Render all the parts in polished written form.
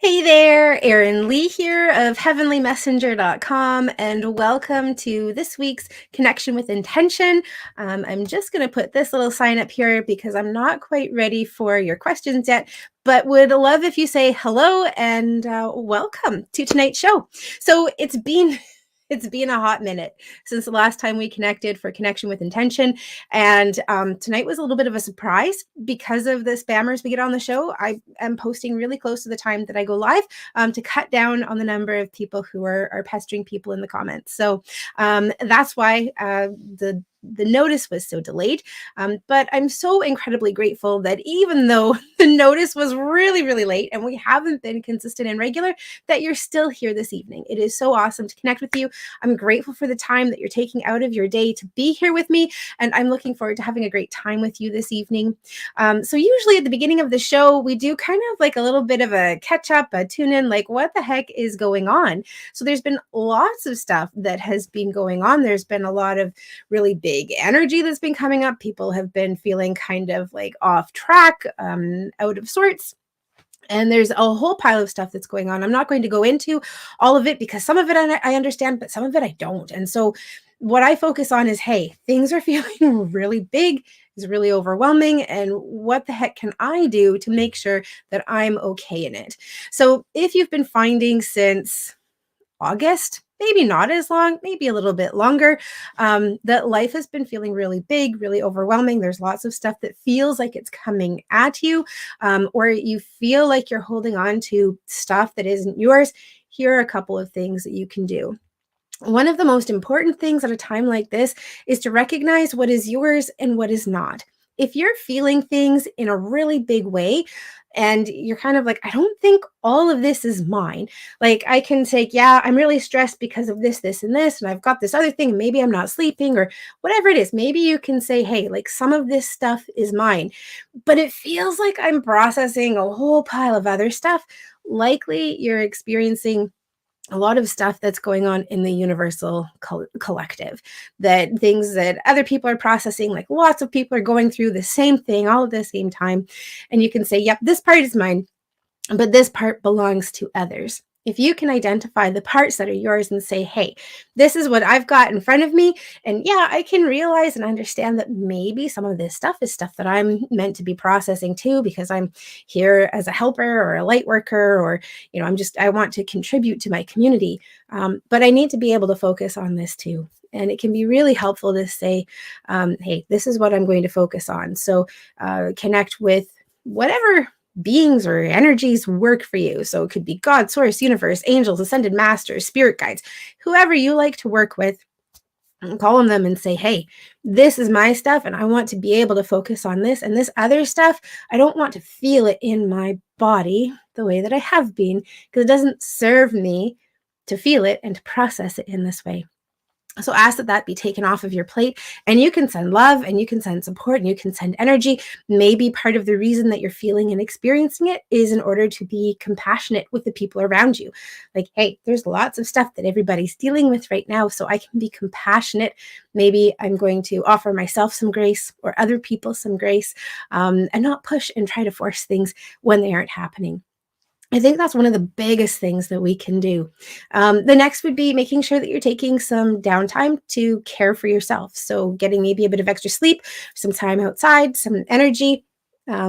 Hey there, Erin Lee here of heavenlymessenger.com, and welcome to this week's Connection with Intention. I'm just going to put this little sign up here because I'm not quite ready for your questions yet, but would love if you say hello and welcome to tonight's show. So it's been a hot minute since the last time we connected for Connection with Intention. And tonight was a little bit of a surprise because of the spammers we get on the show. I am posting really close to the time that I go live to cut down on the number of people who are pestering people in the comments. So that's why the notice was so delayed. But I'm so incredibly grateful that even though the notice was really, really late and we haven't been consistent and regular, that you're still here this evening. It is so awesome to connect with you. I'm grateful for the time that you're taking out of your day to be here with me, and I'm looking forward to having a great time with you this evening. So usually at the beginning of the show, we do kind of like a little bit of a catch up, a tune in, like what the heck is going on? So there's been lots of stuff that has been going on. There's been a lot of really big energy that's been coming up. People have been feeling kind of like off track, out of sorts. And there's a whole pile of stuff that's going on. I'm not going to go into all of it because some of it I understand, but some of it I don't. And so what I focus on is, hey, things are feeling really big, is really overwhelming. And what the heck can I do to make sure that I'm okay in it? So if you've been finding since August, maybe not as long, maybe a little bit longer, that life has been feeling really big, really overwhelming. There's lots of stuff that feels like it's coming at you, or you feel like you're holding on to stuff that isn't yours. Here are a couple of things that you can do. One of the most important things at a time like this is to recognize what is yours and what is not. If you're feeling things in a really big way, and you're kind of like, I don't think all of this is mine. Like, I can say, yeah, I'm really stressed because of this, this, and this, and I've got this other thing. Maybe I'm not sleeping or whatever it is. Maybe you can say, hey, like some of this stuff is mine, but it feels like I'm processing a whole pile of other stuff. Likely you're experiencing a lot of stuff that's going on in the universal collective, that things that other people are processing, like lots of people are going through the same thing all at the same time. And you can say, yep, this part is mine, but this part belongs to others. If you can identify the parts that are yours and say, hey, this is what I've got in front of me. And yeah, I can realize and understand that maybe some of this stuff is stuff that I'm meant to be processing too, because I'm here as a helper or a light worker, or, I want to contribute to my community. But I need to be able to focus on this too. And it can be really helpful to say, hey, this is what I'm going to focus on. So connect with whatever beings or energies work for you. So it could be God, source, universe, angels, ascended masters, spirit guides, whoever you like to work with. Call on them and say, hey, this is my stuff and I want to be able to focus on this, and this other stuff, I don't want to feel it in my body the way that I have been, because it doesn't serve me to feel it and to process it in this way. So ask that be taken off of your plate, and you can send love and you can send support and you can send energy. Maybe part of the reason that you're feeling and experiencing it is in order to be compassionate with the people around you. Like, hey, there's lots of stuff that everybody's dealing with right now, so I can be compassionate. Maybe I'm going to offer myself some grace or other people some grace, and not push and try to force things when they aren't happening. I think that's one of the biggest things that we can do. The next would be making sure that you're taking some downtime to care for yourself. So getting maybe a bit of extra sleep, some time outside, some energy,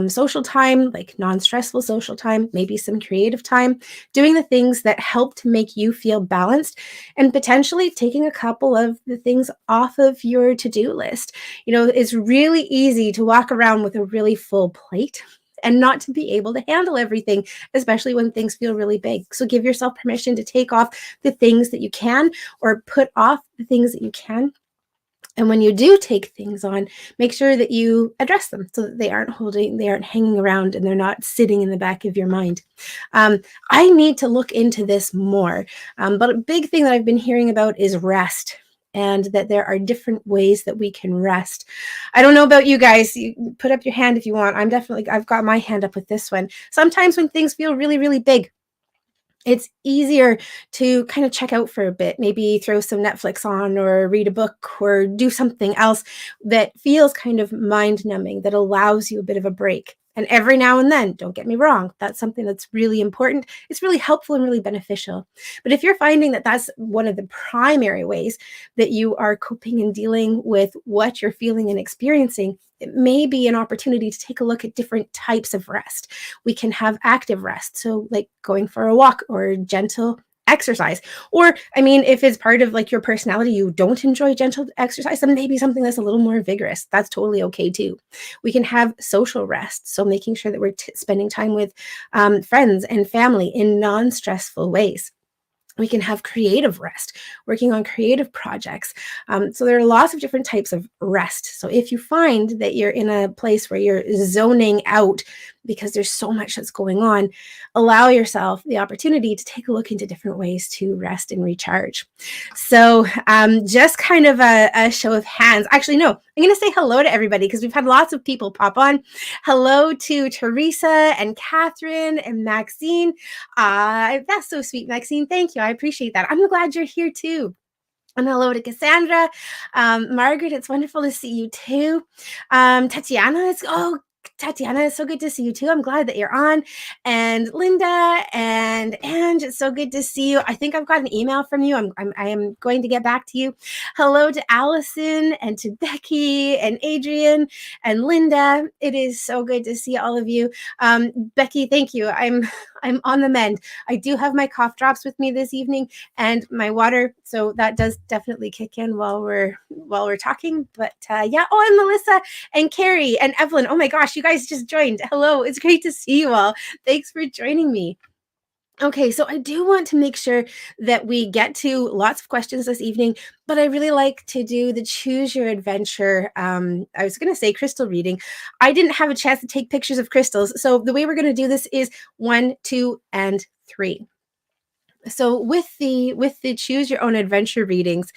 social time, like non-stressful social time, maybe some creative time, doing the things that help to make you feel balanced, and potentially taking a couple of the things off of your to-do list. It's really easy to walk around with a really full plate and not to be able to handle everything, especially when things feel really big. So give yourself permission to take off the things that you can, or put off the things that you can. And when you do take things on, make sure that you address them so that they aren't hanging around and they're not sitting in the back of your mind. I need to look into this more. But a big thing that I've been hearing about is rest, and that there are different ways that we can rest. I don't know about you guys. You put up your hand if you want. I've got my hand up with this one. Sometimes when things feel really, really big, it's easier to kind of check out for a bit, maybe throw some Netflix on or read a book or do something else that feels kind of mind numbing, that allows you a bit of a break. And every now and then, don't get me wrong, that's something that's really important. It's really helpful and really beneficial. But if you're finding that that's one of the primary ways that you are coping and dealing with what you're feeling and experiencing, it may be an opportunity to take a look at different types of rest. We can have active rest, so like going for a walk or gentle exercise. Or, I mean, if it's part of like your personality, you don't enjoy gentle exercise, then maybe something that's a little more vigorous. That's totally okay too. We can have social rest. So making sure that we're spending time with friends and family in non-stressful ways. We can have creative rest, working on creative projects. So there are lots of different types of rest. So if you find that you're in a place where you're zoning out because there's so much that's going on, allow yourself the opportunity to take a look into different ways to rest and recharge. So just kind of a show of hands. Actually, no, I'm going to say hello to everybody because we've had lots of people pop on. Hello to Teresa and Catherine and Maxine. That's so sweet, Maxine. Thank you. I appreciate that. I'm glad you're here too. And hello to Cassandra. Margaret, it's wonderful to see you too. Tatiana, it's so good to see you too. I'm glad that you're on. And Linda and Ange, it's so good to see you. I think I've got an email from you. I am going to get back to you. Hello to Allison and to Becky and Adrian and Linda. It is so good to see all of you. Becky, thank you. I'm on the mend. I do have my cough drops with me this evening and my water, so that does definitely kick in while we're talking. But yeah. Oh, and Melissa and Carrie and Evelyn. Oh my gosh, you guys just joined. Hello, it's great to see you all. Thanks for joining me. Okay, so I do want to make sure that we get to lots of questions this evening, but I really like to do the choose your adventure. I was going to say crystal reading. I didn't have a chance to take pictures of crystals. So the way we're going to do this is 1, 2, and 3. So with the choose your own adventure readings,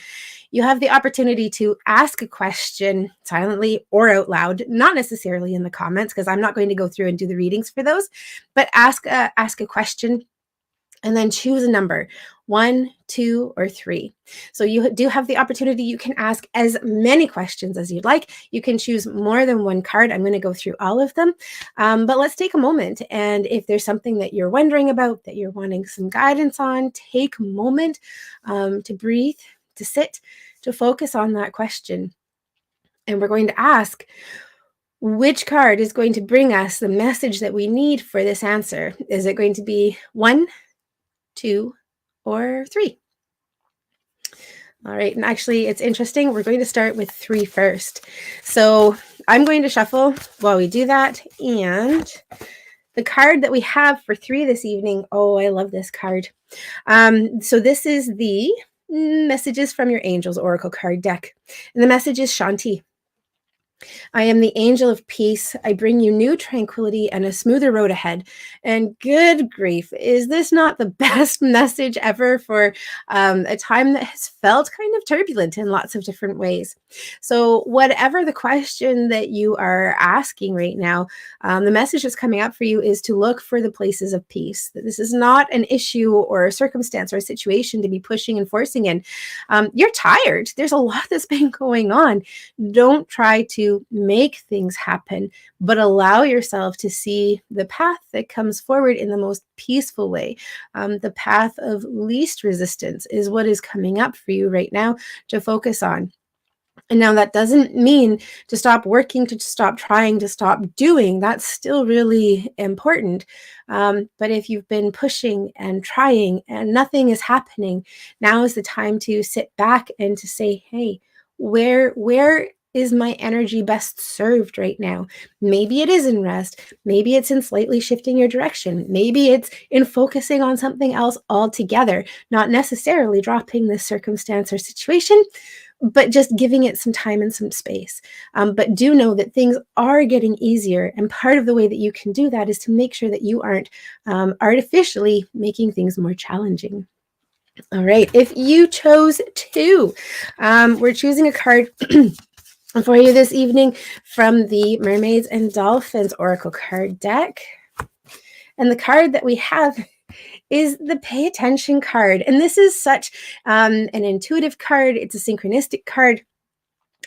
you have the opportunity to ask a question silently or out loud, not necessarily in the comments, because I'm not going to go through and do the readings for those, but ask a question and then choose a number, 1, 2, or 3. So you do have the opportunity. You can ask as many questions as you'd like. You can choose more than one card. I'm going to go through all of them. But let's take a moment. And if there's something that you're wondering about, that you're wanting some guidance on, take a moment to breathe, to sit, to focus on that question. And we're going to ask, which card is going to bring us the message that we need for this answer? Is it going to be 1, 2, or 3? All right, and actually it's interesting. We're going to start with 3 first. So I'm going to shuffle while we do that. And the card that we have for 3 this evening, oh, I love this card. So this is the Messages from Your Angels Oracle card deck. And the message is Shanti. I am the angel of peace. I bring you new tranquility and a smoother road ahead. And good grief, is this not the best message ever for a time that has felt kind of turbulent in lots of different ways? So whatever the question that you are asking right now, the message that's coming up for you is to look for the places of peace. That this is not an issue or a circumstance or a situation to be pushing and forcing in. You're tired. There's a lot that's been going on. Don't try to make things happen, but allow yourself to see the path that comes forward in the most peaceful way. The path of least resistance is what is coming up for you right now to focus on. And now that doesn't mean to stop working, to stop trying, to stop doing. That's still really important. But if you've been pushing and trying and nothing is happening, now is the time to sit back and to say, hey, where is my energy best served right now? Maybe it is in rest. Maybe it's in slightly shifting your direction. Maybe it's in focusing on something else altogether, not necessarily dropping this circumstance or situation, but just giving it some time and some space. But do know that things are getting easier. And part of the way that you can do that is to make sure that you aren't artificially making things more challenging. All right. If you chose 2, we're choosing a card for you this evening from the Mermaids and Dolphins Oracle card deck. And the card that we have is the Pay Attention card. And this is such an intuitive card. It's a synchronistic card.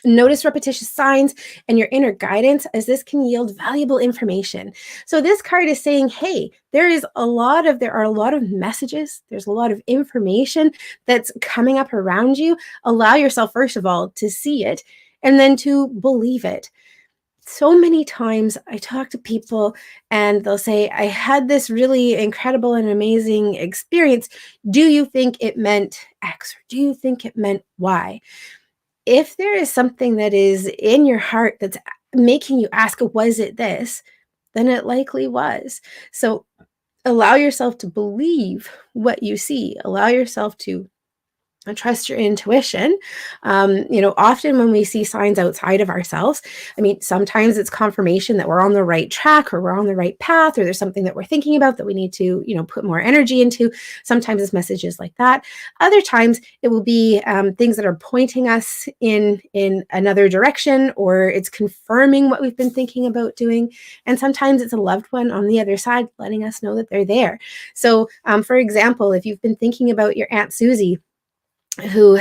Notice repetitious signs and your inner guidance, as this can yield valuable information. So this card is saying, hey, there are a lot of messages, there's a lot of information that's coming up around you. Allow yourself, first of all, to see it and then to believe it. So many times I talk to people and they'll say, I had this really incredible and amazing experience. Do you think it meant X, or do you think it meant Y? If there is something that is in your heart that's making you ask, was it this? Then it likely was. So allow yourself to believe what you see. Allow yourself to trust your intuition. Often when we see signs outside of ourselves, sometimes it's confirmation that we're on the right track, or we're on the right path, or there's something that we're thinking about that we need to, put more energy into. Sometimes it's messages like that. Other times it will be things that are pointing us in another direction, or it's confirming what we've been thinking about doing. And sometimes it's a loved one on the other side letting us know that they're there. So, for example, if you've been thinking about your Aunt Susie, who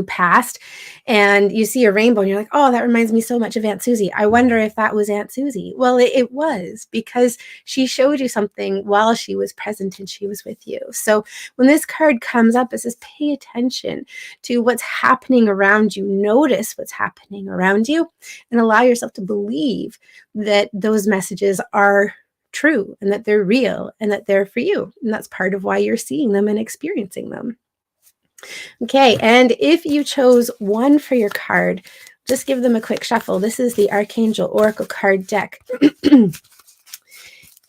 passed, and you see a rainbow and you're like, oh, that reminds me so much of Aunt Susie. I wonder if that was Aunt Susie. Well, it was, because she showed you something while she was present and she was with you. So when this card comes up, it says, pay attention to what's happening around you. Notice what's happening around you and allow yourself to believe that those messages are true and that they're real and that they're for you. And that's part of why you're seeing them and experiencing them. Okay, and if you chose one for your card, just give them a quick shuffle. This is the Archangel Oracle card deck.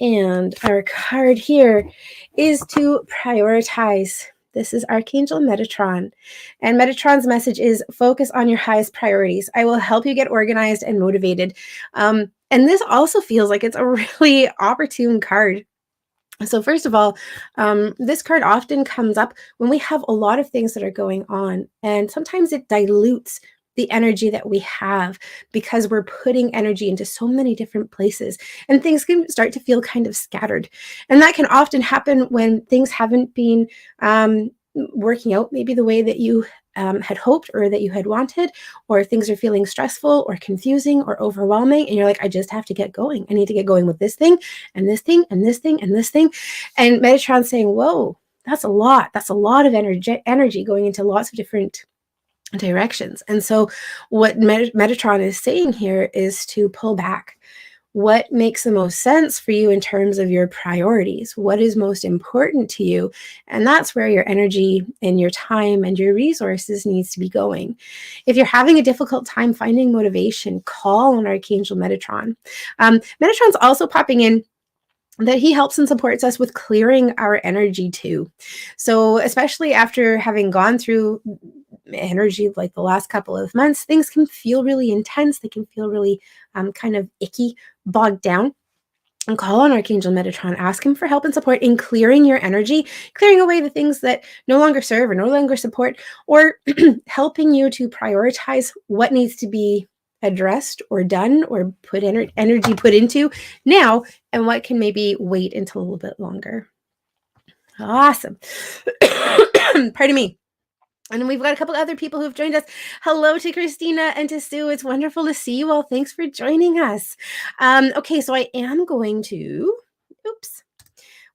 And our card here is to prioritize. This is Archangel Metatron. And Metatron's message is, focus on your highest priorities. I will help you get organized and motivated. And this also feels like it's a really opportune card. So first of all, this card often comes up when we have a lot of things that are going on, and sometimes it dilutes the energy that we have because we're putting energy into so many different places, and things can start to feel kind of scattered. And that can often happen when things haven't been working out maybe the way that you had hoped or that you had wanted, or things are feeling stressful or confusing or overwhelming, and you're like, I just have to get going. I need to get going with this thing and this thing and this thing and this thing. And Metatron's saying, whoa, that's a lot. That's a lot of energy going into lots of different directions. And so what Metatron is saying here is to pull back. What makes the most sense for you in terms of your priorities? What is most important to you? And that's where your energy and your time and your resources needs to be going. If you're having a difficult time finding motivation, call on Archangel Metatron. Metatron's also popping in that he helps and supports us with clearing our energy too. So especially after having gone through energy like the last couple of months, things can feel really intense. They can feel really kind of icky, bogged down. And call on Archangel Metatron. Ask him for help and support in clearing your energy, clearing away the things that no longer serve or no longer support, or helping you to prioritize what needs to be addressed or done or put energy put into now, and what can maybe wait until a little bit longer. Awesome. Pardon me. And we've got a couple other people who've joined us. Hello to Christina and to Sue. It's wonderful to see you all. Thanks for joining us. Okay, so I am going to,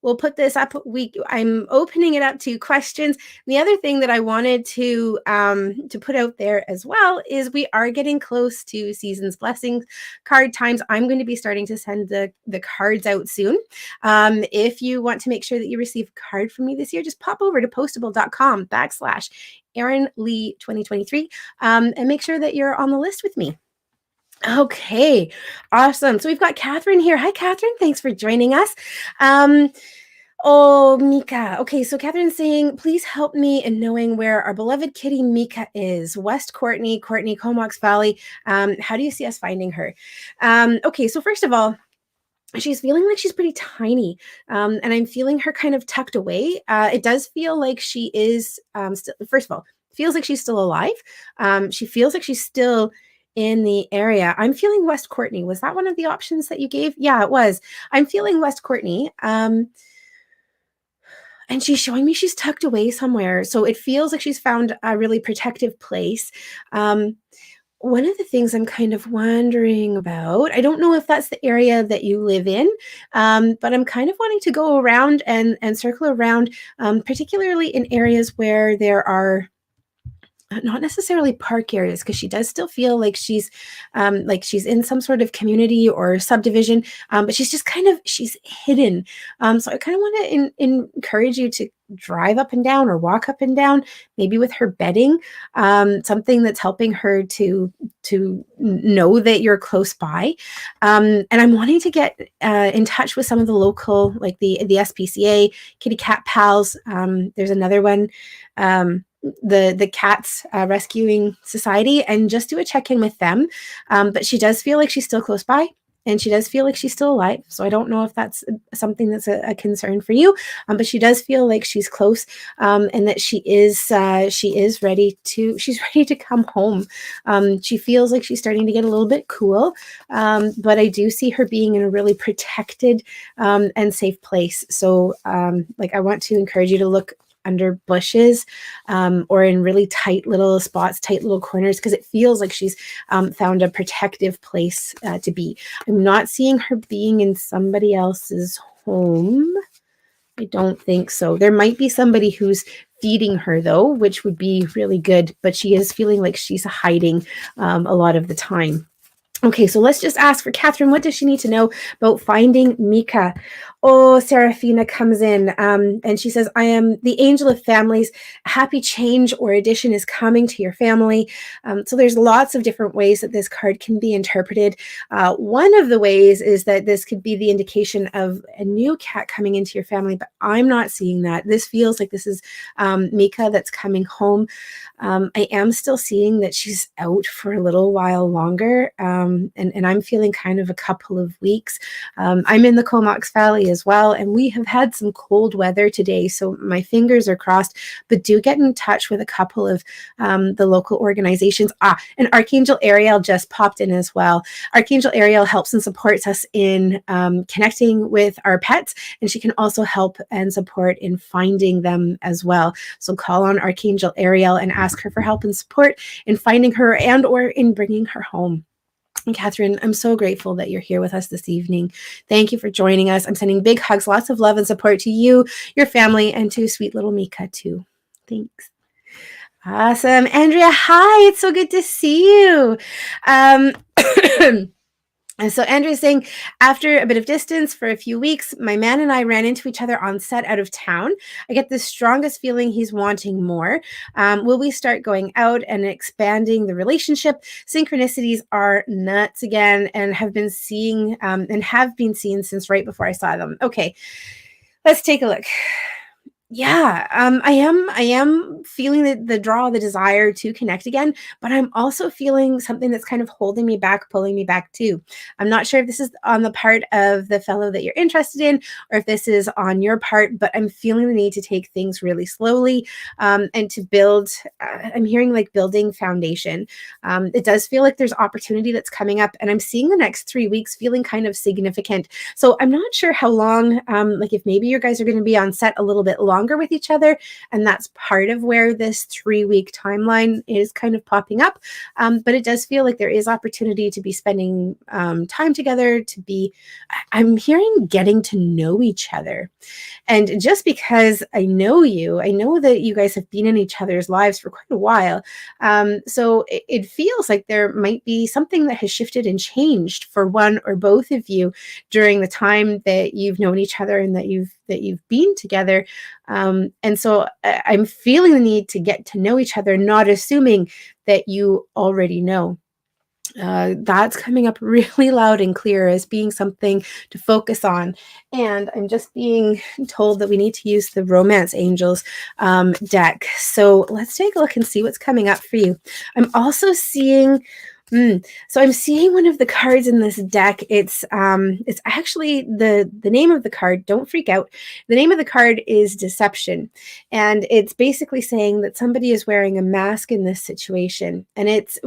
we'll put this up. I'm opening it up to questions. The other thing that I wanted to put out there as well is we are getting close to Season's Blessings card times. I'm going to be starting to send the cards out soon. If you want to make sure that you receive a card from me this year, just pop over to postable.com/Erin Lee 2023 and make sure that you're on the list with me. Okay, awesome. So we've got Catherine here. Hi, Catherine. Thanks for joining us. Oh, Mika. Okay, so Catherine's saying, please help me in knowing where our beloved kitty Mika is. West Courtney, Comox Valley. How do you see us finding her? Okay, so first of all, she's feeling like she's pretty tiny, and I'm feeling her kind of tucked away. It does feel like she is, first of all, feels like she's still alive. She feels like she's still in the area. I'm feeling West Courtney. Was that one of the options that you gave? Yeah, it was. I'm feeling West Courtney. And she's showing me she's tucked away somewhere. So it feels like she's found a really protective place. one of the things I'm kind of wondering about, I don't know if that's the area that you live in, but I'm kind of wanting to go around and circle around, particularly in areas where there are not necessarily park areas, because she does still feel like she's in some sort of community or subdivision, but she's just she's hidden. So I kind of want to encourage you to drive up and down or walk up and down, maybe with her bedding, something that's helping her to know that you're close by. And I'm wanting to get in touch with some of the local, like the SPCA, Kitty Cat Pals. There's another one. The Cats Rescuing Society, and just do a check-in with them. But she does feel like she's still close by, and she does feel like she's still alive. So I don't know if that's something that's a concern for you, but she does feel like she's close, and that she's ready to come home. She feels like she's starting to get a little bit cool, but I do see her being in a really protected and safe place. So I want to encourage you to look under bushes, or in really tight little spots, tight little corners, because it feels like she's found a protective place to be. I'm not seeing her being in somebody else's home. I don't think so. There might be somebody who's feeding her, though, which would be really good, but she is feeling like she's hiding a lot of the time. Okay, so let's just ask for Catherine. What does she need to know about finding Mika? Oh, Serafina comes in, and she says, I am the angel of families. A happy change or addition is coming to your family. So there's lots of different ways that this card can be interpreted. One of the ways is that this could be the indication of a new cat coming into your family, but I'm not seeing that. This feels like this is Mika that's coming home. I am still seeing that she's out for a little while longer, and I'm feeling kind of a couple of weeks. I'm in the Comox Valley as well, and we have had some cold weather today, so my fingers are crossed, but do get in touch with a couple of the local organizations. And Archangel Ariel just popped in as well. Archangel Ariel helps and supports us in connecting with our pets, and she can also help and support in finding them as well. So call on Archangel Ariel and ask her for help and support in finding her and or in bringing her home. And Catherine, I'm so grateful that you're here with us this evening. Thank you for joining us. I'm sending big hugs, lots of love and support to you, your family, and to sweet little Mika too. Thanks. Awesome. Andrea, hi. It's so good to see you. And so Andrea's saying, after a bit of distance for a few weeks, my man and I ran into each other on set out of town. I get the strongest feeling he's wanting more. Will we start going out and expanding the relationship? Synchronicities are nuts again, and have been seen since right before I saw them. Okay, let's take a look. Yeah, I am feeling the draw, the desire to connect again, but I'm also feeling something that's kind of holding me back, pulling me back too. I'm not sure if this is on the part of the fellow that you're interested in, or if this is on your part, but I'm feeling the need to take things really slowly, and to build, I'm hearing like building foundation. It does feel like there's opportunity that's coming up, and I'm seeing the next 3 weeks feeling kind of significant. So I'm not sure how long, like if maybe you guys are going to be on set a little bit longer with each other, and that's part of where this 3-week timeline is kind of popping up, but it does feel like there is opportunity to be spending time together, I'm hearing getting to know each other. And just because I know that you guys have been in each other's lives for quite a while, so it feels like there might be something that has shifted and changed for one or both of you during the time that you've known each other and that you've been together. And so I'm feeling the need to get to know each other, not assuming that you already know. That's coming up really loud and clear as being something to focus on. And I'm just being told that we need to use the Romance Angels deck. So let's take a look and see what's coming up for you. I'm also seeing so I'm seeing one of the cards in this deck. It's actually the name of the card. Don't freak out. The name of the card is Deception, and it's basically saying that somebody is wearing a mask in this situation. And it's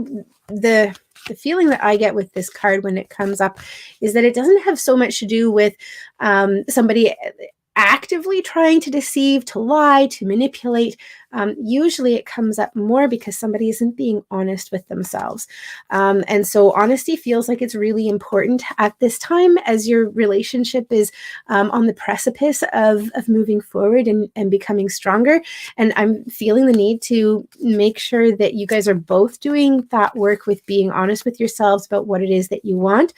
the feeling that I get with this card when it comes up is that it doesn't have so much to do with somebody actively trying to deceive, to lie, to manipulate, usually it comes up more because somebody isn't being honest with themselves. And so honesty feels like it's really important at this time as your relationship is on the precipice of moving forward and becoming stronger. And I'm feeling the need to make sure that you guys are both doing that work with being honest with yourselves about what it is that you want.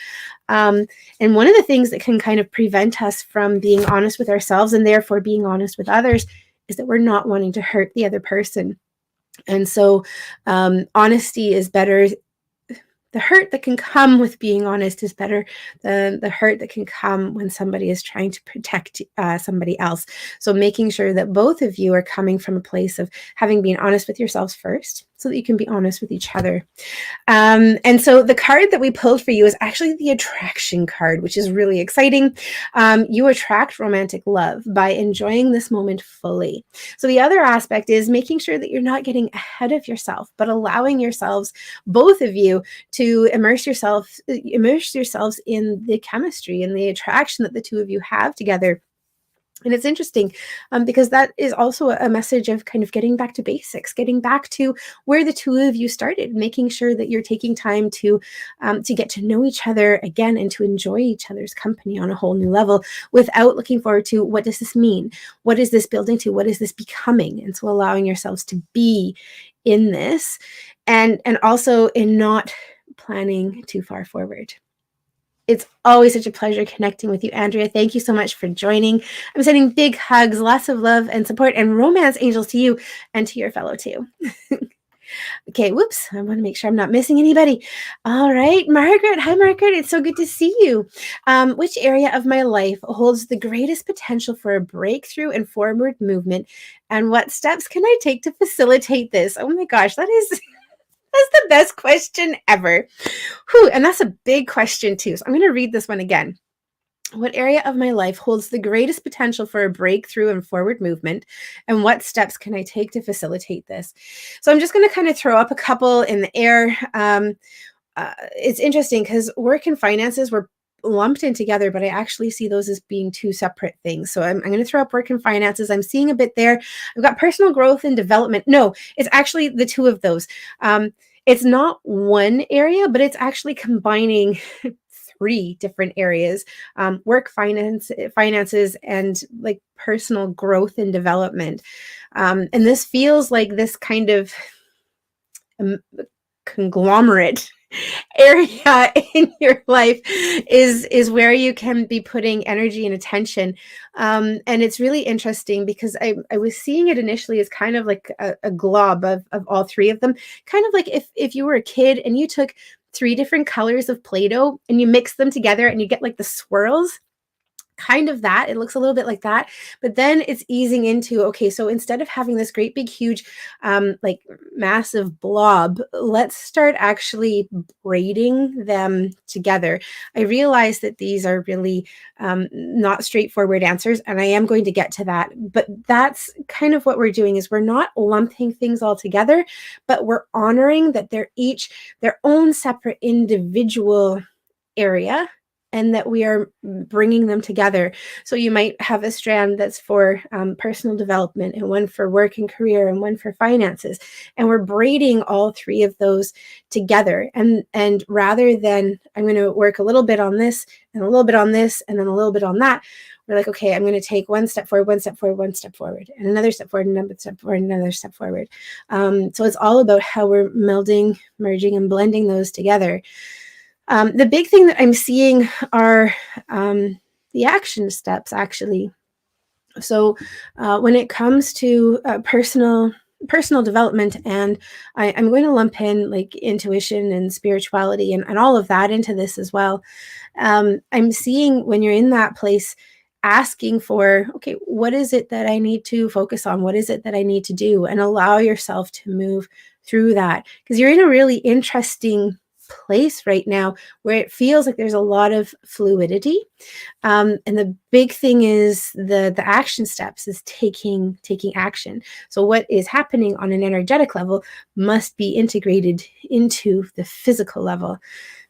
And one of the things that can kind of prevent us from being honest with ourselves and therefore being honest with others is that we're not wanting to hurt the other person. And so honesty is better. The hurt that can come with being honest is better than the hurt that can come when somebody is trying to protect somebody else. So making sure that both of you are coming from a place of having been honest with yourselves first so that you can be honest with each other. And so the card that we pulled for you is actually the attraction card, which is really exciting. You attract romantic love by enjoying this moment fully. So the other aspect is making sure that you're not getting ahead of yourself, but allowing yourselves, both of you, to immerse yourselves in the chemistry and the attraction that the two of you have together. And it's interesting because that is also a message of kind of getting back to basics, getting back to where the two of you started, making sure that you're taking time to get to know each other again and to enjoy each other's company on a whole new level without looking forward to what does this mean? What is this building to? What is this becoming? And so allowing yourselves to be in this and also in not planning too far forward. It's always such a pleasure connecting with you, Andrea. Thank you so much for joining. I'm sending big hugs, lots of love and support and romance angels to you and to your fellow too. Okay, whoops. I want to make sure I'm not missing anybody. All right, Margaret. Hi, Margaret. It's so good to see you. Which area of my life holds the greatest potential for a breakthrough and forward movement? And what steps can I take to facilitate this? Oh my gosh, that's the best question ever. Whew, and that's a big question too. So I'm going to read this one again. What area of my life holds the greatest potential for a breakthrough and forward movement? And what steps can I take to facilitate this? So I'm just going to kind of throw up a couple in the air. It's interesting because work and finances were lumped in together, but I actually see those as being two separate things. So I'm going to throw up work and finances. I'm seeing a bit there. I've got personal growth and development. No, it's actually the two of those. It's not one area, but it's actually combining three different areas: work, finances, and like personal growth and development. And this feels like this kind of conglomerate area in your life is where you can be putting energy and attention. And it's really interesting because I was seeing it initially as kind of like a glob of all three of them, kind of like if you were a kid and you took three different colors of Play-Doh and you mix them together and you get like the swirls. Kind of that. It looks a little bit like that, but then it's easing into, okay, so instead of having this great big huge like massive blob, let's start actually braiding them together. I realize that these are really not straightforward answers, and I am going to get to that, but that's kind of what we're doing. Is we're not lumping things all together, but we're honoring that they're each their own separate individual area, and that we are bringing them together. So you might have a strand that's for personal development, and one for work and career, and one for finances. And we're braiding all three of those together. And rather than, I'm going to work a little bit on this, and a little bit on this, and then a little bit on that, we're like, okay, I'm going to take one step forward, one step forward, one step forward, and another step forward, another step forward, another step forward. So it's all about how we're melding, merging, and blending those together. The big thing that I'm seeing are the action steps, actually. So when it comes to personal development, and I'm going to lump in like intuition and spirituality and all of that into this as well. I'm seeing when you're in that place, asking for, okay, what is it that I need to focus on? What is it that I need to do? And allow yourself to move through that, because you're in a really interesting place right now where it feels like there's a lot of fluidity, and the big thing is the action steps is taking action. So what is happening on an energetic level must be integrated into the physical level,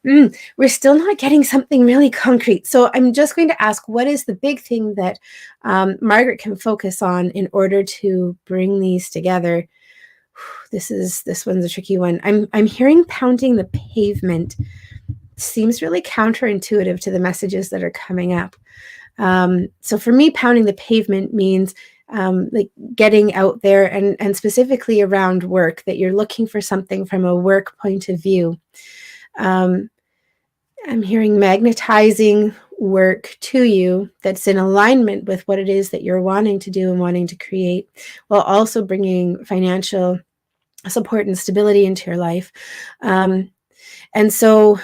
We're still not getting something really concrete. So I'm just going to ask, what is the big thing that Margaret can focus on in order to bring these together? This one's a tricky one. I'm hearing pounding the pavement. Seems really counterintuitive to the messages that are coming up. So for me, pounding the pavement means like getting out there and specifically around work, that you're looking for something from a work point of view. I'm hearing magnetizing work to you that's in alignment with what it is that you're wanting to do and wanting to create, while also bringing financial support and stability into your life. And so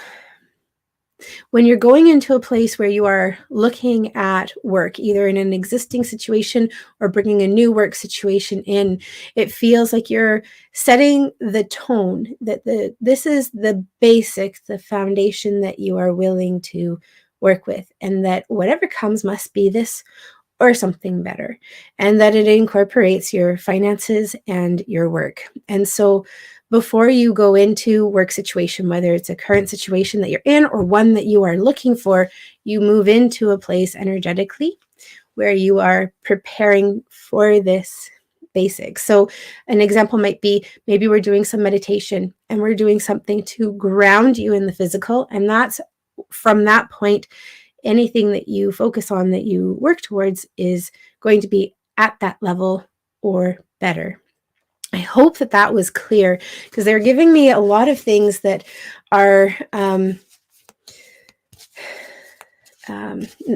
when you're going into a place where you are looking at work, either in an existing situation or bringing a new work situation in, it feels like you're setting the tone that this is the basic, the foundation that you are willing to work with, and that whatever comes must be this or something better, and that it incorporates your finances and your work. And so before you go into work situation, whether it's a current situation that you're in or one that you are looking for, you move into a place energetically where you are preparing for this basic. So an example might be, maybe we're doing some meditation and we're doing something to ground you in the physical. And that's from that point, anything that you focus on, that you work towards, is going to be at that level or better. I hope that that was clear, because they're giving me a lot of things that are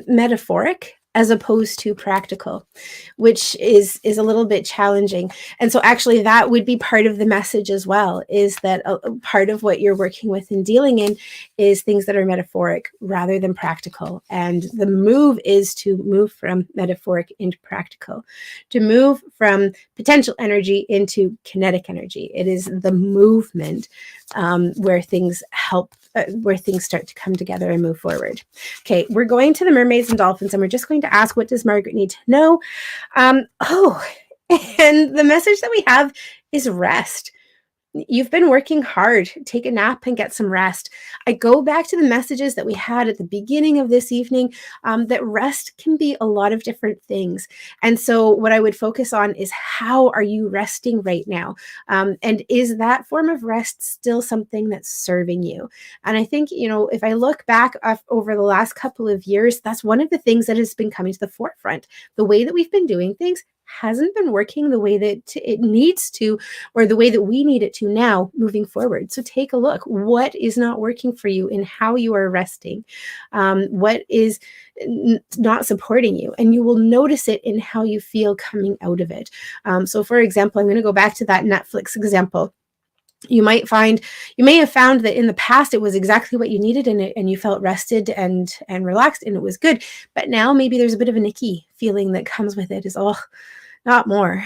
metaphoric as opposed to practical, which is a little bit challenging. And so actually that would be part of the message as well, is that a part of what you're working with and dealing in is things that are metaphoric rather than practical. And the move is to move from metaphoric into practical, to move from potential energy into kinetic energy. It is the movement where things where things start to come together and move forward. Okay, we're going to the mermaids and dolphins, and we're just going to ask, what does Margaret need to know? And the message that we have is rest. You've been working hard. Take a nap and get some rest. I go back to the messages that we had at the beginning of this evening, that rest can be a lot of different things. And so what I would focus on is, how are you resting right now? And is that form of rest still something that's serving you? And I think, if I look back over the last couple of years, that's one of the things that has been coming to the forefront. The way that we've been doing things hasn't been working the way that it needs to, or the way that we need it to now moving forward. So take a look. What is not working for you in how you are resting? What is not supporting you? And you will notice it in how you feel coming out of it. So for example, I'm going to go back to that Netflix example. You may have found that in the past it was exactly what you needed, and you felt rested and relaxed, and it was good. But now maybe there's a bit of an icky feeling that comes with it, is, not more.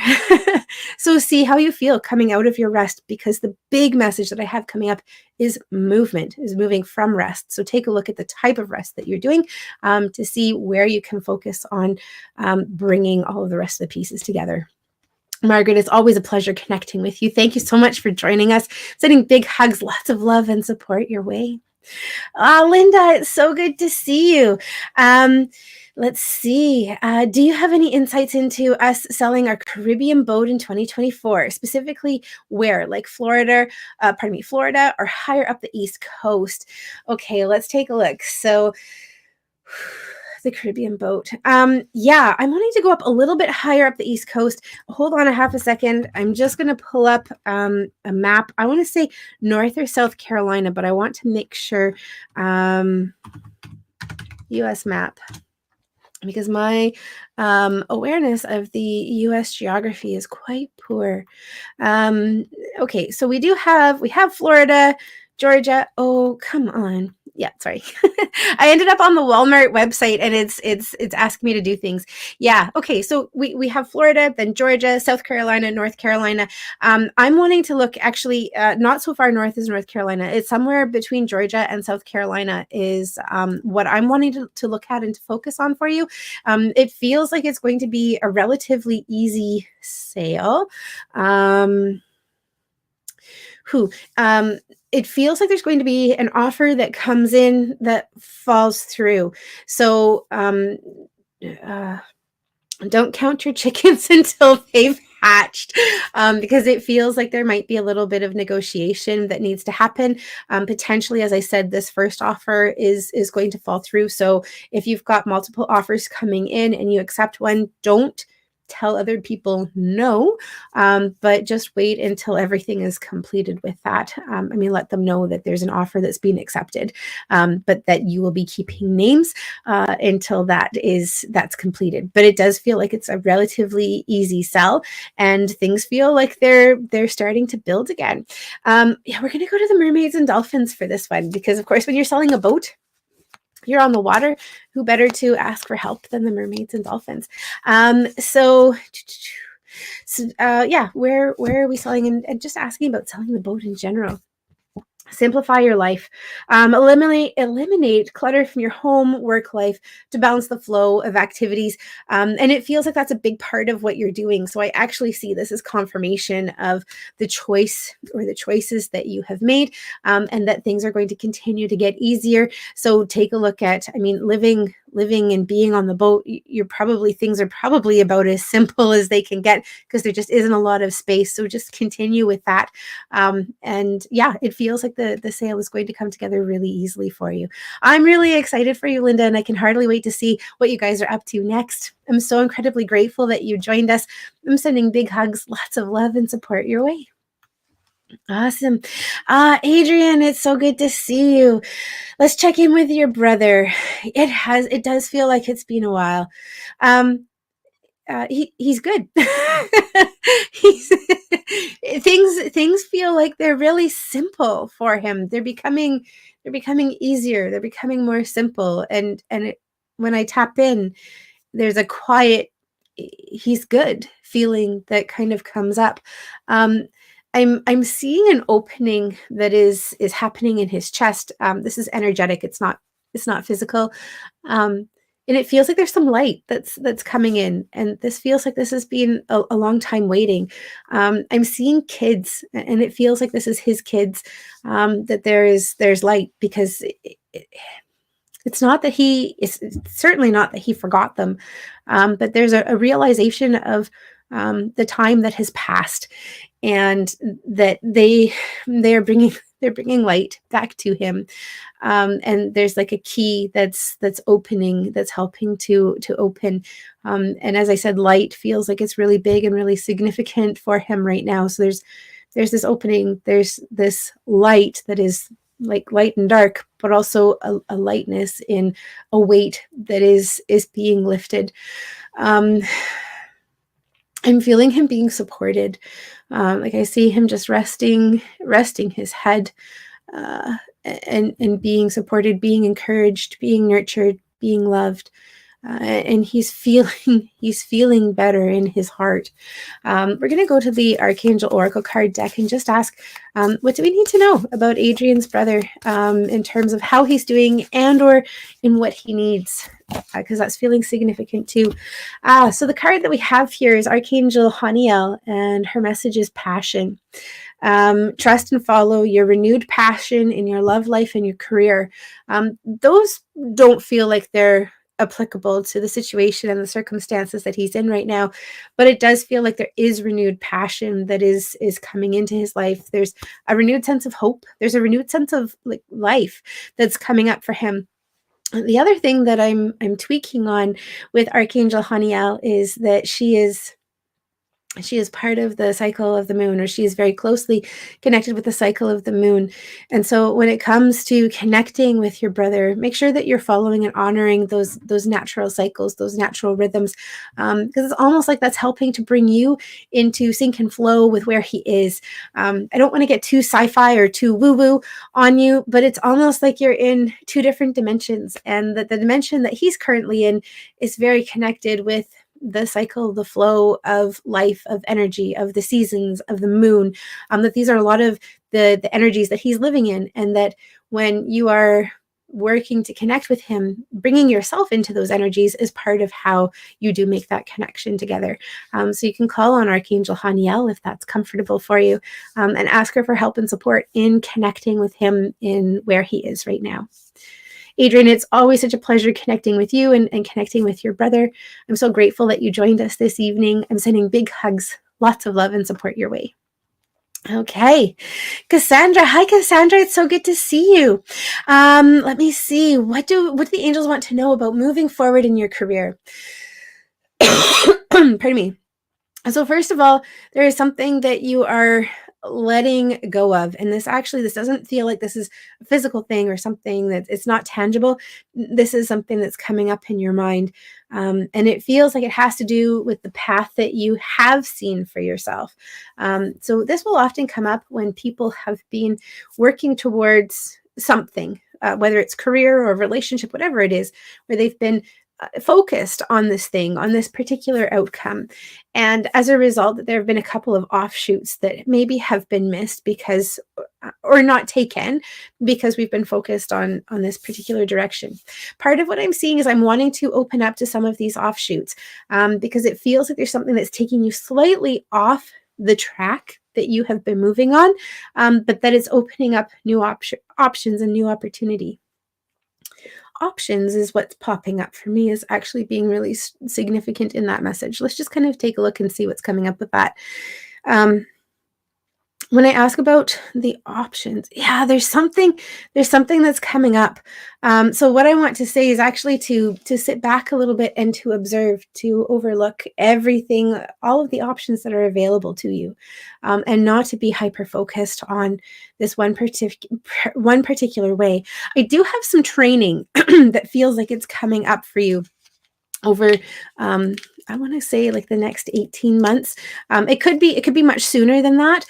So see how you feel coming out of your rest, because the big message that I have coming up is movement, is moving from rest. So take a look at the type of rest that you're doing, to see where you can focus on bringing all of the rest of the pieces together. Margaret, it's always a pleasure connecting with you. Thank you so much for joining us. Sending big hugs, lots of love and support your way. Linda, it's so good to see you. Let's see. Do you have any insights into us selling our Caribbean boat in 2024? Specifically where? Like Florida, Florida, or higher up the East Coast? Okay, let's take a look. So the Caribbean boat. Yeah, I'm wanting to go up a little bit higher up the East Coast. Hold on a half a second. I'm just going to pull up a map. I want to say North or South Carolina, but I want to make sure. U.S. map, because my awareness of the U.S. geography is quite poor. Okay, so we have Florida, Georgia. Oh, come on. Yeah, sorry. I ended up on the Walmart website, and it's asking me to do things. Yeah, okay. So we have Florida, then Georgia, South Carolina, North Carolina. I'm wanting to look actually not so far north as North Carolina. It's somewhere between Georgia and South Carolina is what I'm wanting to look at and to focus on for you. It feels like it's going to be a relatively easy sale. who, it feels like there's going to be an offer that comes in that falls through. So, uh, don't count your chickens until they've hatched, because it feels like there might be a little bit of negotiation that needs to happen. Potentially, as I said, this first offer is going to fall through. So if you've got multiple offers coming in and you accept one, don't tell other people no, but just wait until everything is completed with that. Let them know that there's an offer that's being accepted, but that you will be keeping names until that's completed. But it does feel like it's a relatively easy sell, and things feel like they're starting to build again. We're going to go to the mermaids and dolphins for this one, because of course, when you're selling a boat, you're on the water. Who better to ask for help than the mermaids and dolphins? Where are we selling? And just asking about selling the boat in general. Simplify your life. Eliminate clutter from your home, work life to balance the flow of activities. And it feels like that's a big part of what you're doing. So I actually see this as confirmation of the choice or the choices that you have made, and that things are going to continue to get easier. So take a look at, living and being on the boat. Things are probably about as simple as they can get, because there just isn't a lot of space. So just continue with that. It feels like the sale is going to come together really easily for you. I'm really excited for you, Linda, and I can hardly wait to see what you guys are up to next. I'm so incredibly grateful that you joined us. I'm sending big hugs, lots of love and support your way. Awesome. Adrian, it's so good to see you. Let's check in with your brother. It does feel like it's been a while. He's good. Things feel like they're really simple for him. They're becoming easier. They're becoming more simple. When I tap in, there's a quiet, he's good feeling that kind of comes up. I'm seeing an opening that is happening in his chest. This is energetic. It's not physical. And it feels like there's some light that's coming in. And this feels like this has been a long time waiting. I'm seeing kids, and it feels like this is his kids, that there's light, because it's certainly not that he forgot them, but there's a realization of the time that has passed, and that they're bringing light back to him, and there's like a key that's opening, that's helping to open, and as I said, light feels like it's really big and really significant for him right now. So there's this opening, there's this light that is like light and dark, but also a lightness in a weight that is being lifted. I'm feeling him being supported. Like I see him just resting his head, and being supported, being encouraged, being nurtured, being loved. And he's feeling better in his heart. We're going to go to the Archangel Oracle card deck and just ask, what do we need to know about Adrian's brother, in terms of how he's doing and or in what he needs, because that's feeling significant too. So the card that we have here is Archangel Haniel, and her message is passion. Trust and follow your renewed passion in your love life and your career. Those don't feel like they're applicable to the situation and the circumstances that he's in right now, but it does feel like there is renewed passion that is coming into his life. There's a renewed sense of hope. There's a renewed sense of like life that's coming up for him. The other thing that I'm tweaking on with Archangel Haniel is that she is part of the cycle of the moon, or she is very closely connected with the cycle of the moon. And so when it comes to connecting with your brother, make sure that you're following and honoring those natural cycles, those natural rhythms, because it's almost like that's helping to bring you into sync and flow with where he is. I don't want to get too sci-fi or too woo-woo on you, but it's almost like you're in two different dimensions, and that the dimension that he's currently in is very connected with the cycle, the flow of life, of energy, of the seasons, of the moon, that these are a lot of the energies that he's living in, and that when you are working to connect with him, bringing yourself into those energies is part of how you do make that connection together. So you can call on Archangel Haniel if that's comfortable for you, and ask her for help and support in connecting with him in where he is right now. Adrian, it's always such a pleasure connecting with you and connecting with your brother. I'm so grateful that you joined us this evening. I'm sending big hugs, lots of love and support your way. Okay, Cassandra. Hi, Cassandra. It's so good to see you. Let me see. What do the angels want to know about moving forward in your career? Pardon me. So first of all, there is something that you are letting go of. And this doesn't feel like this is a physical thing or something that it's not tangible. This is something that's coming up in your mind. And it feels like it has to do with the path that you have seen for yourself. So this will often come up when people have been working towards something, whether it's career or relationship, whatever it is, where they've been focused on this thing, on this particular outcome. And as a result, there have been a couple of offshoots that maybe have been missed because, or not taken because we've been focused on this particular direction. Part of what I'm seeing is I'm wanting to open up to some of these offshoots because it feels like there's something that's taking you slightly off the track that you have been moving on, but that it's opening up new options and new opportunity. Options is what's popping up for me, is actually being really significant in that message. Let's just kind of take a look and see what's coming up with that. When I ask about the options, yeah, there's something that's coming up. So what I want to say is actually to sit back a little bit and to observe, to overlook everything, all of the options that are available to you, and not to be hyper focused on this one particular way. I do have some training that feels like it's coming up for you over I want to say like the next 18 months. It could be much sooner than that.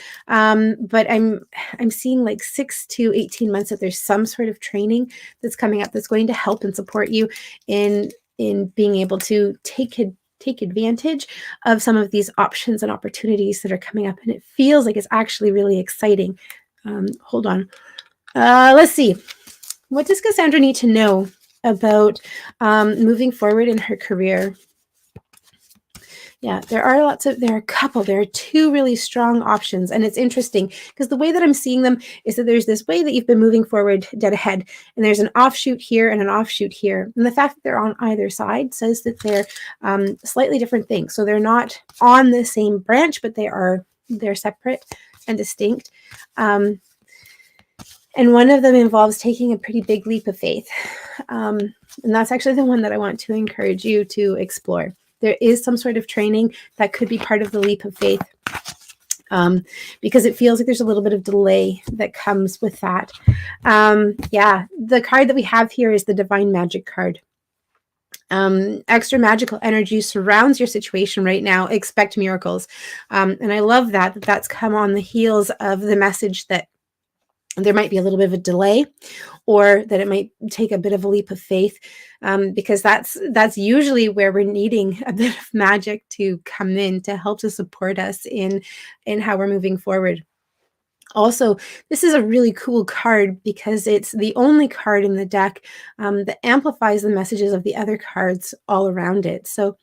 But I'm seeing like 6 to 18 months that there's some sort of training that's coming up that's going to help and support you in being able to take advantage of some of these options and opportunities that are coming up. And it feels like it's actually really exciting. Hold on. Let's see. What does Cassandra need to know about moving forward in her career? Yeah, there are two really strong options. And it's interesting because the way that I'm seeing them is that there's this way that you've been moving forward dead ahead, and there's an offshoot here and an offshoot here. And the fact that they're on either side says that they're slightly different things. So they're not on the same branch, but they're separate and distinct. And one of them involves taking a pretty big leap of faith. And that's actually the one that I want to encourage you to explore. There is some sort of training that could be part of the leap of faith, because it feels like there's a little bit of delay that comes with that. Yeah, the card that we have here is the Divine Magic card. Extra magical energy surrounds your situation right now. Expect miracles. And I love that that's come on the heels of the message that there might be a little bit of a delay, or that it might take a bit of a leap of faith, because that's usually where we're needing a bit of magic to come in to help to support us in how we're moving forward. Also, this is a really cool card because it's the only card in the deck that amplifies the messages of the other cards all around it. So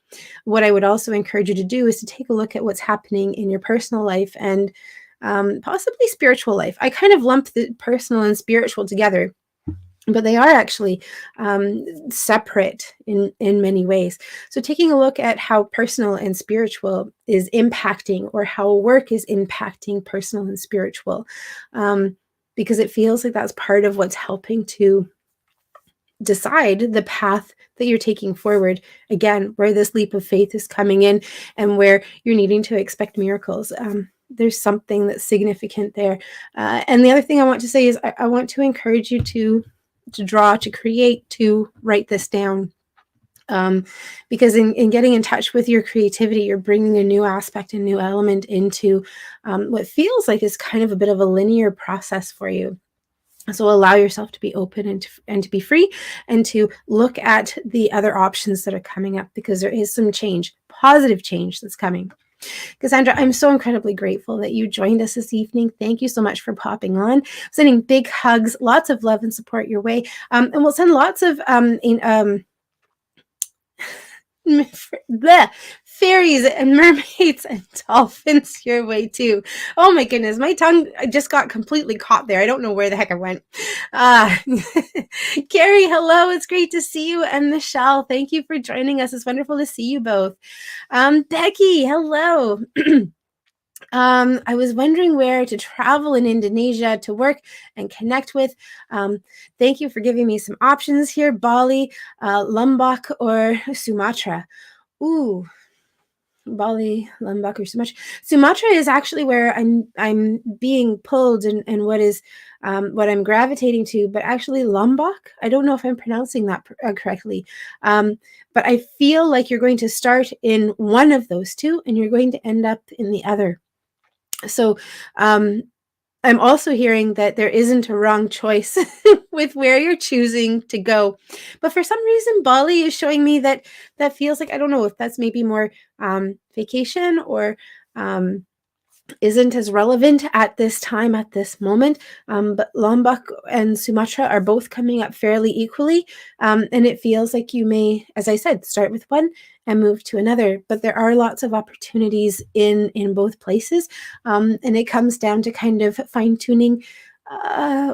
what I would also encourage you to do is to take a look at what's happening in your personal life and possibly spiritual life. I kind of lump the personal and spiritual together, but they are actually separate in many ways. So taking a look at how personal and spiritual is impacting, or how work is impacting personal and spiritual, because it feels like that's part of what's helping to decide the path that you're taking forward. Again, where this leap of faith is coming in and where you're needing to expect miracles. There's something that's significant there. And the other thing I want to say is I want to encourage you to draw, to create, to write this down. Because in getting in touch with your creativity, you're bringing a new aspect, a new element into what feels like is kind of a bit of a linear process for you. So allow yourself to be open and to be free, and to look at the other options that are coming up, because there is some change, positive change that's coming. Cassandra, I'm so incredibly grateful that you joined us this evening. Thank you so much for popping on. Sending big hugs, lots of love and support your way. And we'll send lots of the fairies and mermaids and dolphins your way too. Oh my goodness, my tongue just got completely caught there. I don't know where the heck I went. Carrie, hello, it's great to see you. And Michelle, thank you for joining us. It's wonderful to see you both. Becky, hello. I was wondering where to travel in Indonesia to work and connect with. Thank you for giving me some options here. Bali, Lombok, or Sumatra. Ooh, Bali, Lombok, or Sumatra. Sumatra is actually where I'm being pulled and what is what I'm gravitating to. But actually, Lombok. I don't know if I'm pronouncing that correctly. But I feel like you're going to start in one of those two, and you're going to end up in the other. So I'm also hearing that there isn't a wrong choice with where you're choosing to go. But for some reason, Bali is showing me that feels like, I don't know if that's maybe more vacation or isn't as relevant at this time, at this moment. But Lombok and Sumatra are both coming up fairly equally. And it feels like you may, as I said, start with one and move to another. But there are lots of opportunities in both places. And it comes down to kind of fine-tuning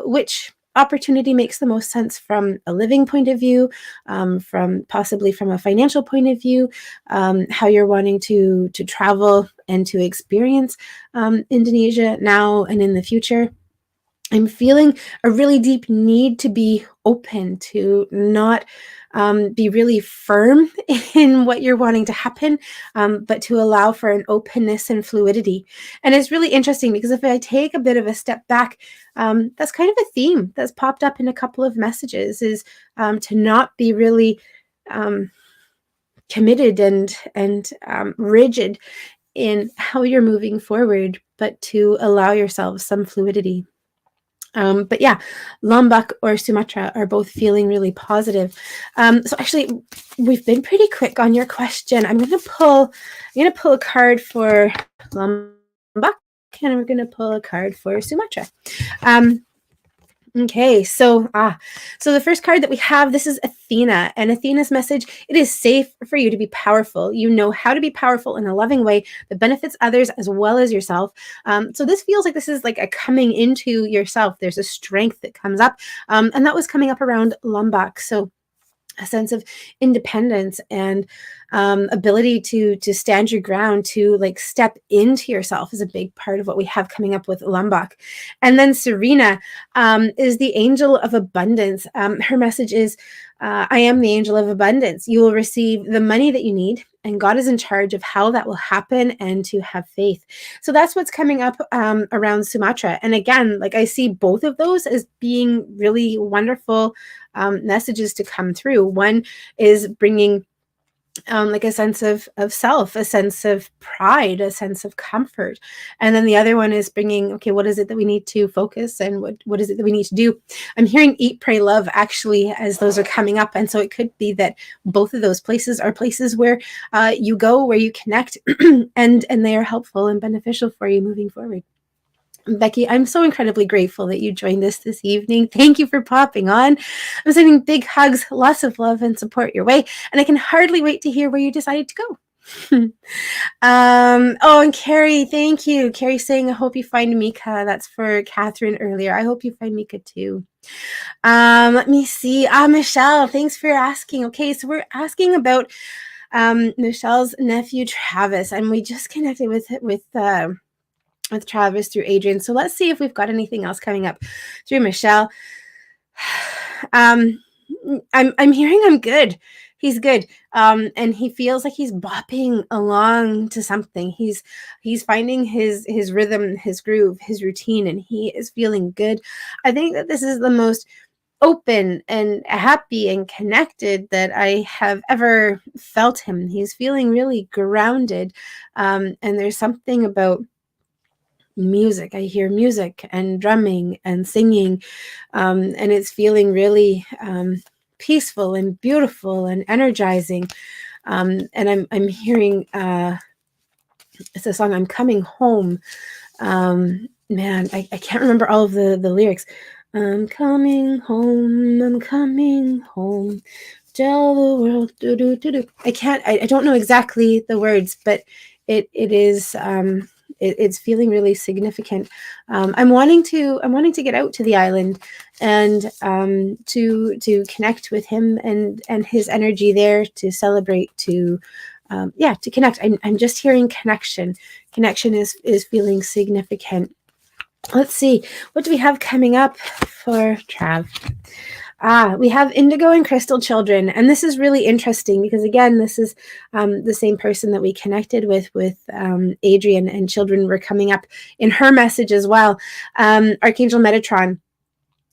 which opportunity makes the most sense from a living point of view, from possibly from a financial point of view, how you're wanting to travel and to experience Indonesia now and in the future. I'm feeling a really deep need to be open, to not be really firm in what you're wanting to happen, but to allow for an openness and fluidity. And it's really interesting because if I take a bit of a step back, that's kind of a theme that's popped up in a couple of messages, is to not be really committed and rigid in how you're moving forward, but to allow yourself some fluidity. But yeah, Lombok or Sumatra are both feeling really positive. So actually, we've been pretty quick on your question. I'm gonna pull a card for Lombok, and we're gonna pull a card for Sumatra. Okay, so the first card that we have, this is Athena, and Athena's message: it is safe for you to be powerful. You know how to be powerful in a loving way that benefits others as well as yourself. So this feels like this is like a coming into yourself. There's a strength that comes up, and that was coming up around Lombok. So a sense of independence and ability to stand your ground, to like step into yourself, is a big part of what we have coming up with Lombok. And then Serena is the angel of abundance. Her message is, I am the angel of abundance. You will receive the money that you need, and God is in charge of how that will happen, and to have faith. So that's what's coming up around Sumatra. And again, like I see both of those as being really wonderful messages to come through. One is bringing like a sense of self, a sense of pride, a sense of comfort. And then the other one is bringing, okay, what is it that we need to focus, and what is it that we need to do? I'm hearing eat, pray, love actually as those are coming up. And so it could be that both of those places are places where you go, where you connect, and they are helpful and beneficial for you moving forward. Becky, I'm so incredibly grateful that you joined us this evening. Thank you for popping on. I'm sending big hugs, lots of love and support your way, and I can hardly wait to hear where you decided to go. And Carrie, thank you. Carrie saying, I hope you find Mika. That's for Catherine earlier. I hope you find Mika too. Let me see. Michelle, thanks for asking. Okay, so we're asking about Michelle's nephew, Travis, and we just connected with Travis through Adrian. So let's see if we've got anything else coming up through Michelle. I'm hearing I'm good. He's good. And he feels like he's bopping along to something. He's finding his rhythm, his groove, his routine, and he is feeling good. I think that this is the most open and happy and connected that I have ever felt him. He's feeling really grounded. And there's something about music. I hear music and drumming and singing, and it's feeling really peaceful and beautiful and energizing. And I'm hearing It's a song, I'm Coming Home. Man, I can't remember all of the lyrics. I'm coming home, tell the world, do do do do. I don't know exactly the words, but it is it's feeling really significant. I'm wanting to get out to the island and to connect with him and his energy there, to celebrate, to to connect. I'm just hearing connection. Connection is feeling significant. Let's see, what do we have coming up for Trav? We have Indigo and Crystal Children, and this is really interesting because, again, this is the same person that we connected with Adrian, and children were coming up in her message as well. Archangel Metatron,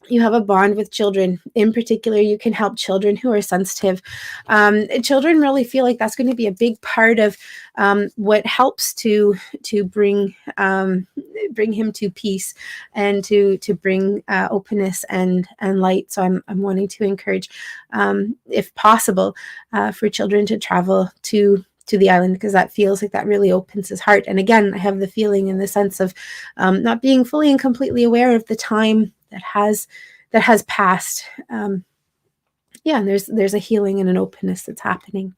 you have a bond with children. In particular, you can help children who are sensitive. Children really feel like that's going to be a big part of what helps to bring him to peace and to bring openness and light. So I'm wanting to encourage, if possible, for children to travel to the island, because that feels like that really opens his heart. And again, I have the feeling in the sense of not being fully and completely aware of the time that has passed. And there's a healing and an openness that's happening.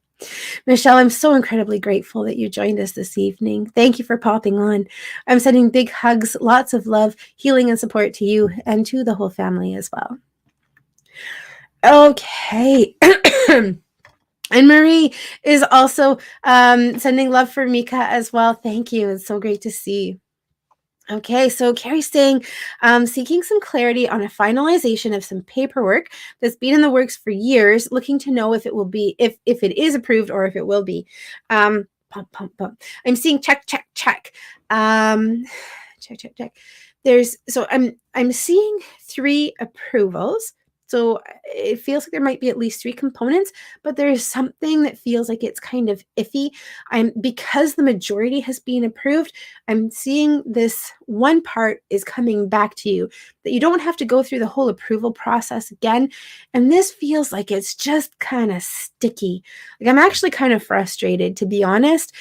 Michelle, I'm so incredibly grateful that you joined us this evening. Thank you for popping on. I'm sending big hugs, lots of love, healing, and support to you and to the whole family as well. Okay. And Marie is also sending love for Mika as well. Thank you. It's so great to see. Okay, so Carrie's saying, seeking some clarity on a finalization of some paperwork that's been in the works for years, looking to know if it will be, if it is approved or if it will be. I'm seeing check. Check. I'm seeing 3 approvals. So it feels like there might be at least 3 components, but there is something that feels like it's kind of iffy. Because the majority has been approved, I'm seeing this one part is coming back to you, that you don't have to go through the whole approval process again. And this feels like it's just kind of sticky. Like, I'm actually kind of frustrated, to be honest.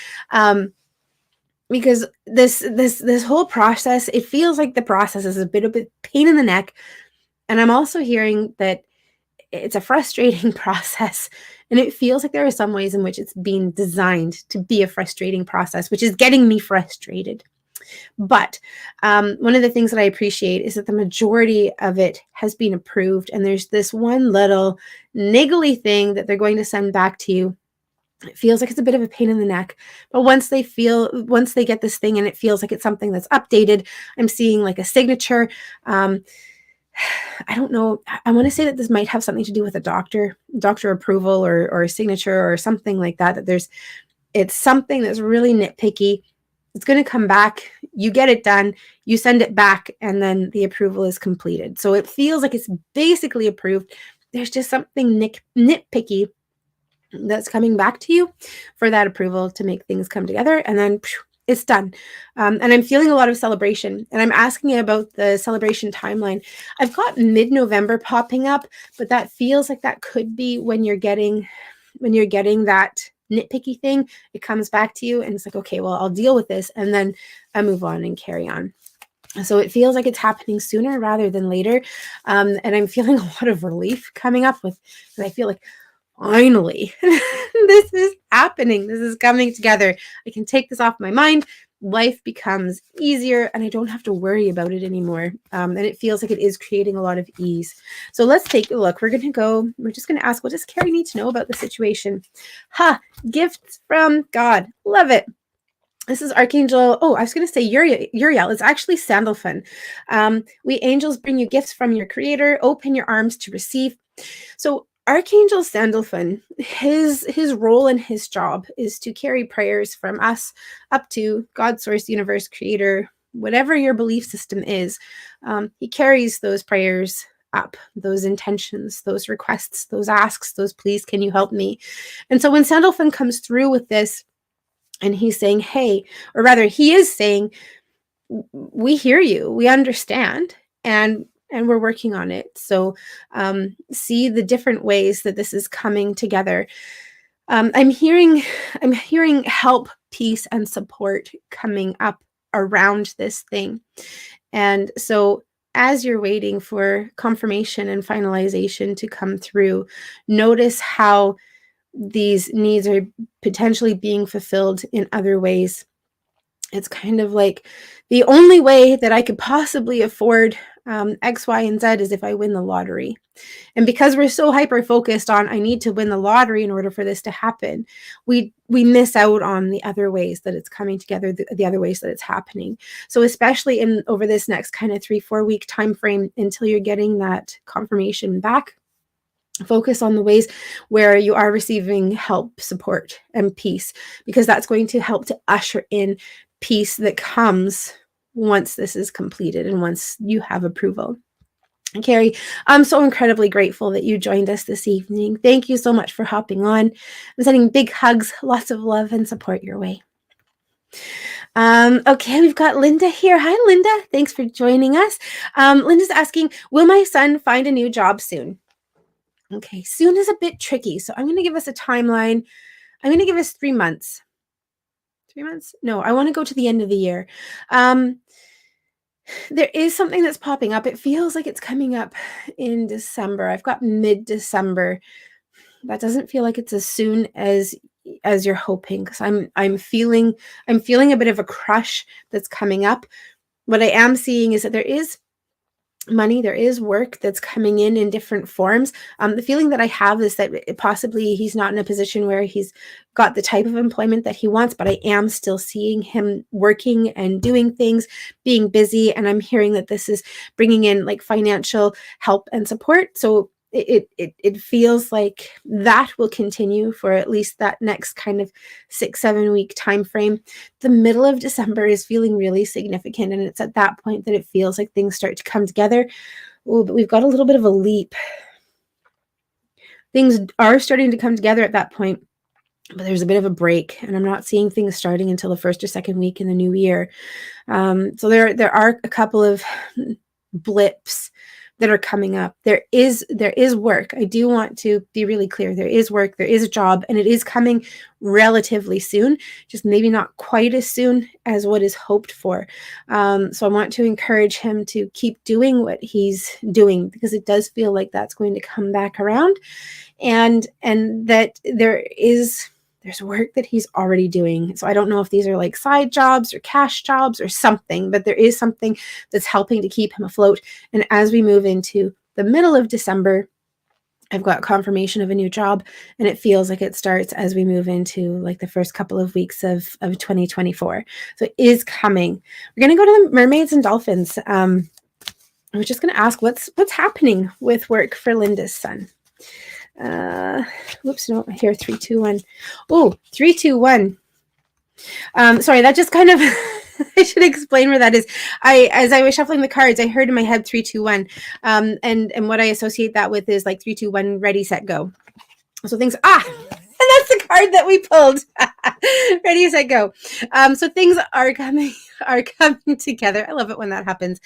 Because this whole process, it feels like the process is a bit of a pain in the neck. And I'm also hearing that it's a frustrating process, and it feels like there are some ways in which it's being designed to be a frustrating process, which is getting me frustrated. But one of the things that I appreciate is that the majority of it has been approved, and there's this one little niggly thing that they're going to send back to you. It feels like it's a bit of a pain in the neck, but once they get this thing and it feels like it's something that's updated, I'm seeing like a signature. I don't know. I want to say that this might have something to do with a doctor approval or a signature or something like that. It's something that's really nitpicky. It's going to come back. You get it done. You send it back, and then the approval is completed. So it feels like it's basically approved. There's just something nitpicky that's coming back to you for that approval to make things come together, and then it's done. And I'm feeling a lot of celebration, and I'm asking about the celebration timeline. I've got mid-November popping up, but that feels like that could be when you're getting that nitpicky thing. It comes back to you, and it's like, okay, well, I'll deal with this, and then I move on and carry on. So it feels like it's happening sooner rather than later. And I'm feeling a lot of relief coming up with, because I feel like, finally, this is happening. This is coming together. I can take this off my mind. Life becomes easier, and I don't have to worry about it anymore. And it feels like it is creating a lot of ease. So let's take a look. We're just going to ask, what does Carrie need to know about the situation? Gifts from God. Love it. This is Archangel. Oh, I was going to say Uriel. It's actually Sandalphon. We angels bring you gifts from your creator. Open your arms to receive. So Archangel Sandalphon, his role and his job is to carry prayers from us up to God, Source, Universe, Creator, whatever your belief system is. He carries those prayers up, those intentions, those requests, those asks, those please, can you help me? And so when Sandalphon comes through with this, and he's saying, hey, or rather he is saying, we hear you, we understand, and we're working on it. So see the different ways that this is coming together. I'm hearing help, peace, and support coming up around this thing. And so as you're waiting for confirmation and finalization to come through, notice how these needs are potentially being fulfilled in other ways. It's kind of like the only way that I could possibly afford X, Y, and Z is if I win the lottery. And because we're so hyper focused on I need to win the lottery in order for this to happen, we miss out on the other ways that it's coming together, the other ways that it's happening. So especially in over this next kind of 3-4 week time frame until you're getting that confirmation back, focus on the ways where you are receiving help, support, and peace, because that's going to help to usher in peace that comes once this is completed and once you have approval. Carrie, I'm so incredibly grateful that you joined us this evening. Thank you so much for hopping on. I'm sending big hugs, lots of love and support your way. Okay, we've got Linda here. Hi, Linda. Thanks for joining us. Linda's asking, will my son find a new job soon? Okay, soon is a bit tricky. So I'm going to give us a timeline. I'm going to give us 3 months. 3 months? No, I want to go to the end of the year. There is something that's popping up. It feels like it's coming up in December. I've got mid-December. That doesn't feel like it's as soon as you're hoping, because I'm feeling a bit of a crush that's coming up. What I am seeing is that there is money, there is work that's coming in different forms. The feeling that I have is that possibly he's not in a position where he's got the type of employment that he wants, but I am still seeing him working and doing things, being busy. And I'm hearing that this is bringing in like financial help and support. So it feels like that will continue for at least that next kind of 6-7 week time frame. The middle of December is feeling really significant, and it's at that point that it feels like things start to come together. Oh, but we've got a little bit of a leap. Things are starting to come together at that point, but there's a bit of a break, and I'm not seeing things starting until the first or second week in the new year. So there are a couple of blips that are coming up. There is work. I do want to be really clear. There is work, there is a job, and it is coming relatively soon, just maybe not quite as soon as what is hoped for. So I want to encourage him to keep doing what he's doing, because it does feel like that's going to come back around, and that there's work that he's already doing. So I don't know if these are like side jobs or cash jobs or something, but there is something that's helping to keep him afloat. And as we move into the middle of December, I've got confirmation of a new job, and it feels like it starts as we move into like the first couple of weeks of 2024. So it is coming. We're going to go to the mermaids and dolphins. I'm just going to ask what's happening with work for Linda's son. Whoops, no, here, 3, 2, 1. Oh, 3, 2, 1. Sorry, that just kind of, I should explain where that is. As I was shuffling the cards, I heard in my head 3, 2, 1. And what I associate that with is like 3, 2, 1, ready, set, go. So things, and that's the card that we pulled. Ready, set, go. So things are coming together. I love it when that happens.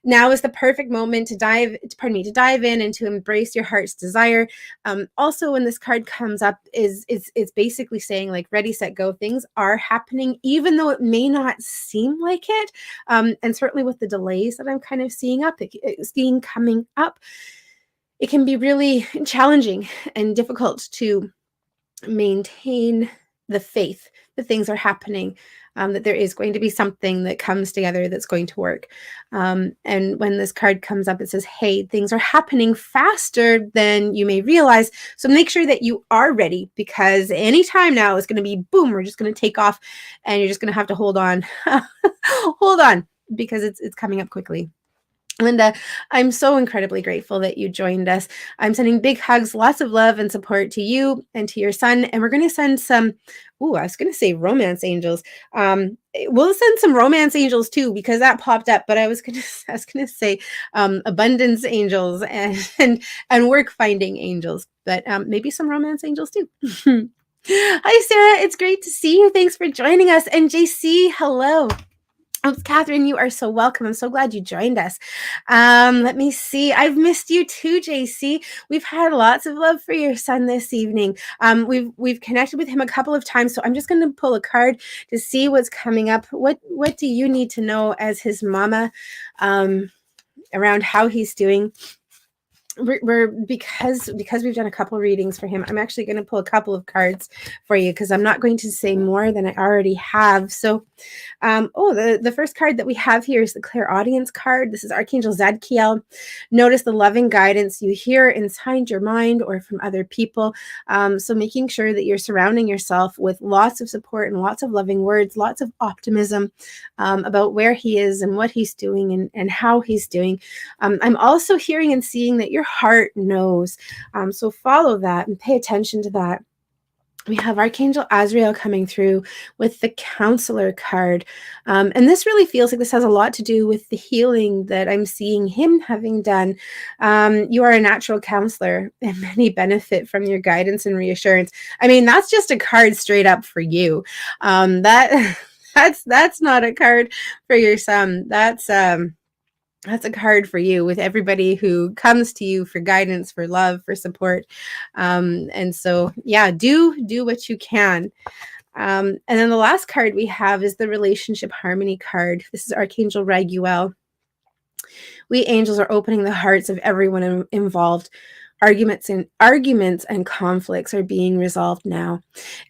Now is the perfect moment to dive in and to embrace your heart's desire. Also, when this card comes up, it's basically saying like ready, set, go. Things are happening, even though it may not seem like it. And certainly with the delays that I'm kind of seeing coming up, it can be really challenging and difficult to maintain the faith that things are happening, that there is going to be something that comes together that's going to work. And when this card comes up, it says, hey, things are happening faster than you may realize. So make sure that you are ready, because anytime now is going to be boom, we're just going to take off, and you're just going to have to hold on, because it's coming up quickly. Linda, I'm so incredibly grateful that you joined us. I'm sending big hugs, lots of love and support to you and to your son. And we're going to send some, I was going to say romance angels. We'll send some romance angels too, because that popped up. But I was going to say abundance angels and work finding angels, but maybe some romance angels too. Hi, Sarah. It's great to see you. Thanks for joining us. And JC, hello. Oh, Catherine, you are so welcome. I'm so glad you joined us. Let me see. I've missed you too, JC. We've had lots of love for your son this evening. We've connected with him a couple of times, so I'm just going to pull a card to see what's coming up. What do you need to know as his mama around how he's doing? Because we've done a couple readings for him, I'm actually going to pull a couple of cards for you because I'm not going to say more than I already have. So the first card that we have here is the Clairaudience card. This is Archangel Zadkiel. Notice the loving guidance you hear inside your mind or from other people. So making sure that you're surrounding yourself with lots of support and lots of loving words, lots of optimism about where he is and what he's doing and how he's doing. I'm also hearing and seeing that your heart knows. So follow that and pay attention to that. We have Archangel Azrael coming through with the Counselor card. And this really feels like this has a lot to do with the healing that I'm seeing him having done. You are a natural counselor and many benefit from your guidance and reassurance. I mean, that's just a card straight up for you. That's not a card for your son. That's a card for you with everybody who comes to you for guidance, for love, for support. And so, yeah, do what you can. And then the last card we have is the Relationship Harmony card. This is Archangel Raguel. We angels are opening the hearts of everyone involved. Arguments and conflicts are being resolved now.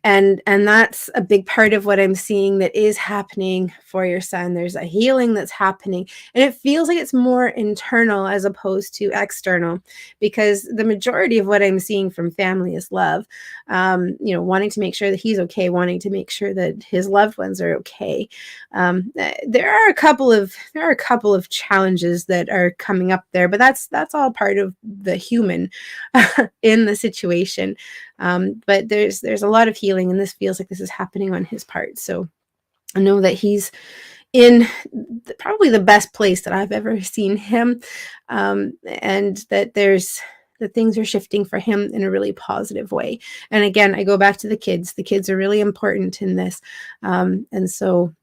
And that's a big part of what I'm seeing that is happening for your son. There's a healing that's happening, and it feels like it's more internal as opposed to external, because the majority of what I'm seeing from family is love. Wanting to make sure that he's okay, wanting to make sure that his loved ones are okay. There are a couple of challenges that are coming up there, but that's all part of the human in the situation. But there's a lot of healing, and this feels like this is happening on his part. So I know that he's in probably the best place that I've ever seen him, and that things are shifting for him in a really positive way. And again, I go back to the kids. The kids are really important in this, and so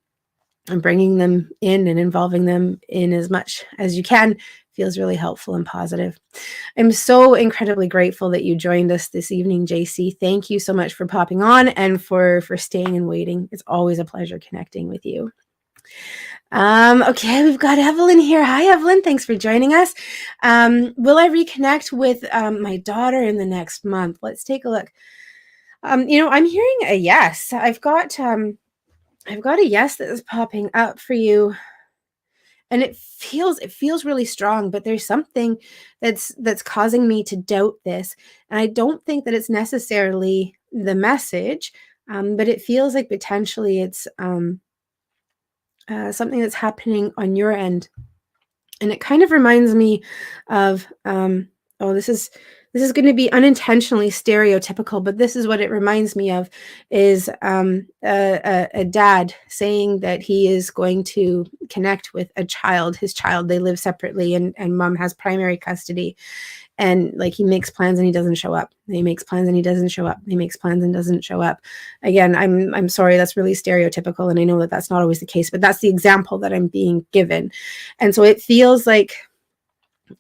I'm bringing them in and involving them in as much as you can feels really helpful and positive. I'm so incredibly grateful that you joined us this evening, JC. Thank you so much for popping on and for staying and waiting. It's always a pleasure connecting with you. Okay, we've got Evelyn here. Hi, Evelyn. Thanks for joining us. Will I reconnect with my daughter in the next month? Let's take a look. I'm hearing a yes. I've got a yes that is popping up for you. And it feels really strong, but there's something that's causing me to doubt this. And I don't think that it's necessarily the message, but it feels like potentially it's something that's happening on your end. And it kind of reminds me of, this is going to be unintentionally stereotypical, but this is what it reminds me of, is a dad saying that he is going to connect with his child. They live separately, and mom has primary custody. And like, he makes plans and he doesn't show up. He makes plans and he doesn't show up. He makes plans and doesn't show up. Again, I'm sorry, that's really stereotypical, and I know that that's not always the case, but that's the example that I'm being given. And so it feels like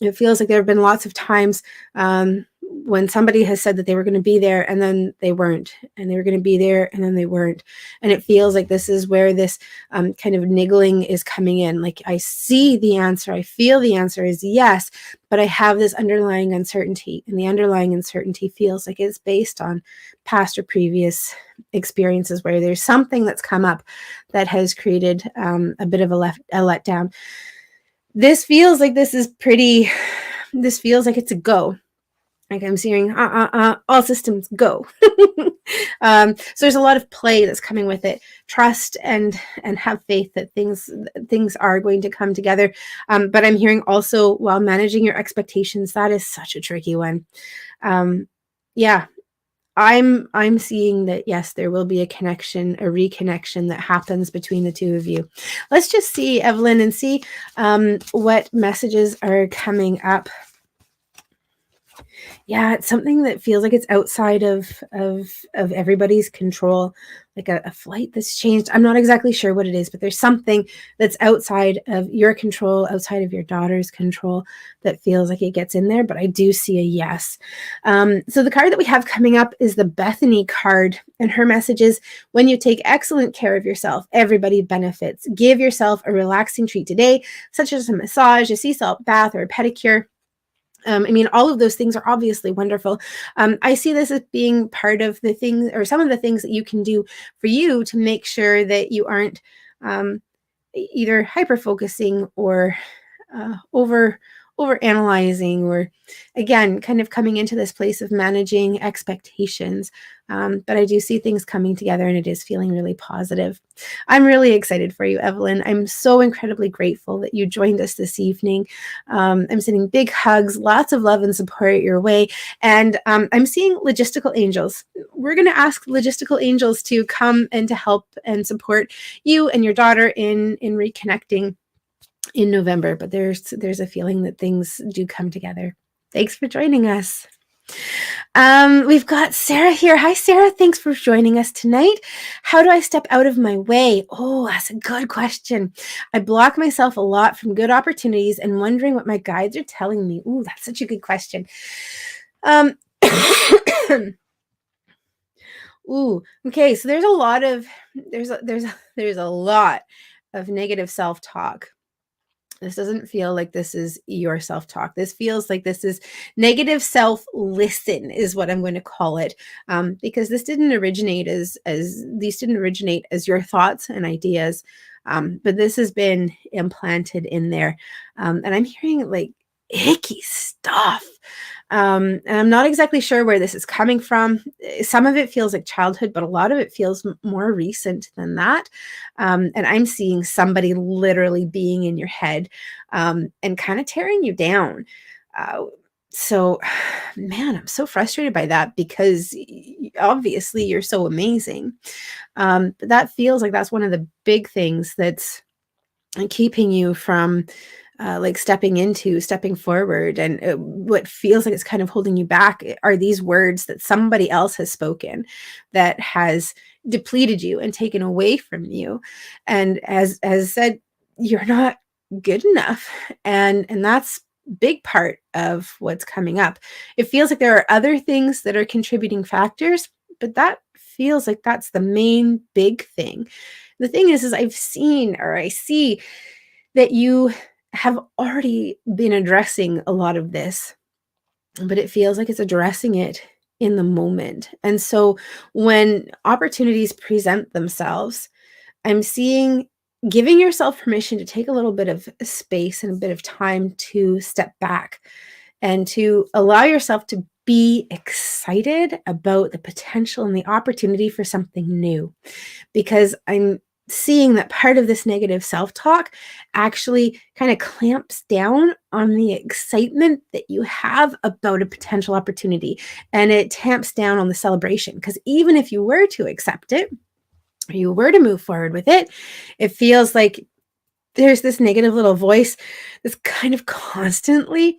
there have been lots of times when somebody has said that they were going to be there and then they weren't, and they were going to be there and then they weren't. And it feels like this is where this kind of niggling is coming in. Like, I see the answer, I feel the answer is yes, but I have this underlying uncertainty, and the underlying uncertainty feels like it's based on past or previous experiences where there's something that's come up that has created a bit of a letdown. This feels like this feels like it's a go. Like, I'm seeing all systems go. So there's a lot of play that's coming with it. Trust and have faith that things are going to come together. But I'm hearing also, while managing your expectations, that is such a tricky one. Yeah. I'm seeing that, yes, there will be a reconnection that happens between the two of you. Let's just see, Evelyn, and see what messages are coming up. Yeah, it's something that feels like it's outside of everybody's control, like a flight that's changed. I'm not exactly sure what it is, but there's something that's outside of your control, outside of your daughter's control, that feels like it gets in there. But I do see a yes. So the card that we have coming up is the Bethany card, and her message is: when you take excellent care of yourself, everybody benefits. Give yourself a relaxing treat today, such as a massage, a sea salt bath, or a pedicure. I mean, all of those things are obviously wonderful. I see this as being part of the things, or some of the things that you can do for you to make sure that you aren't either hyper focusing or over analyzing, or again kind of coming into this place of managing expectations. But I do see things coming together, and it is feeling really positive. I'm really excited for you, Evelyn. I'm so incredibly grateful that you joined us this evening. I'm sending big hugs, lots of love and support your way, and I'm seeing logistical angels. We're going to ask logistical angels to come and to help and support you and your daughter in reconnecting in November, but there's a feeling that things do come together. Thanks for joining us. We've got Sarah here. Hi, Sarah. Thanks for joining us tonight. How do I step out of my way? Oh, that's a good question. I block myself a lot from good opportunities and wondering what my guides are telling me. Ooh, that's such a good question. Ooh, okay. So there's a lot of negative self-talk. This doesn't feel like this is your self-talk. This feels like this is negative self-listen is what I'm going to call it, because this didn't originate as these didn't originate as your thoughts and ideas, but this has been implanted in there, and I'm hearing like icky stuff. And I'm not exactly sure where this is coming from. Some of it feels like childhood, but a lot of it feels more recent than that. And I'm seeing somebody literally being in your head, and kind of tearing you down. So, man, I'm so frustrated by that, because obviously you're so amazing. But that feels like that's one of the big things that's keeping you from like stepping forward, and what feels like it's kind of holding you back are these words that somebody else has spoken that has depleted you and taken away from you, and as said, you're not good enough, and that's big part of what's coming up. It feels like there are other things that are contributing factors, but that feels like that's the main big thing. The thing is I see that you have already been addressing a lot of this, but it feels like it's addressing it in the moment. And so when opportunities present themselves, I'm seeing giving yourself permission to take a little bit of space and a bit of time to step back and to allow yourself to be excited about the potential and the opportunity for something new. Because I'm seeing that part of this negative self-talk actually kind of clamps down on the excitement that you have about a potential opportunity, and it tamps down on the celebration, because even if you were to accept it, or you were to move forward with it, it feels like there's this negative little voice that's kind of constantly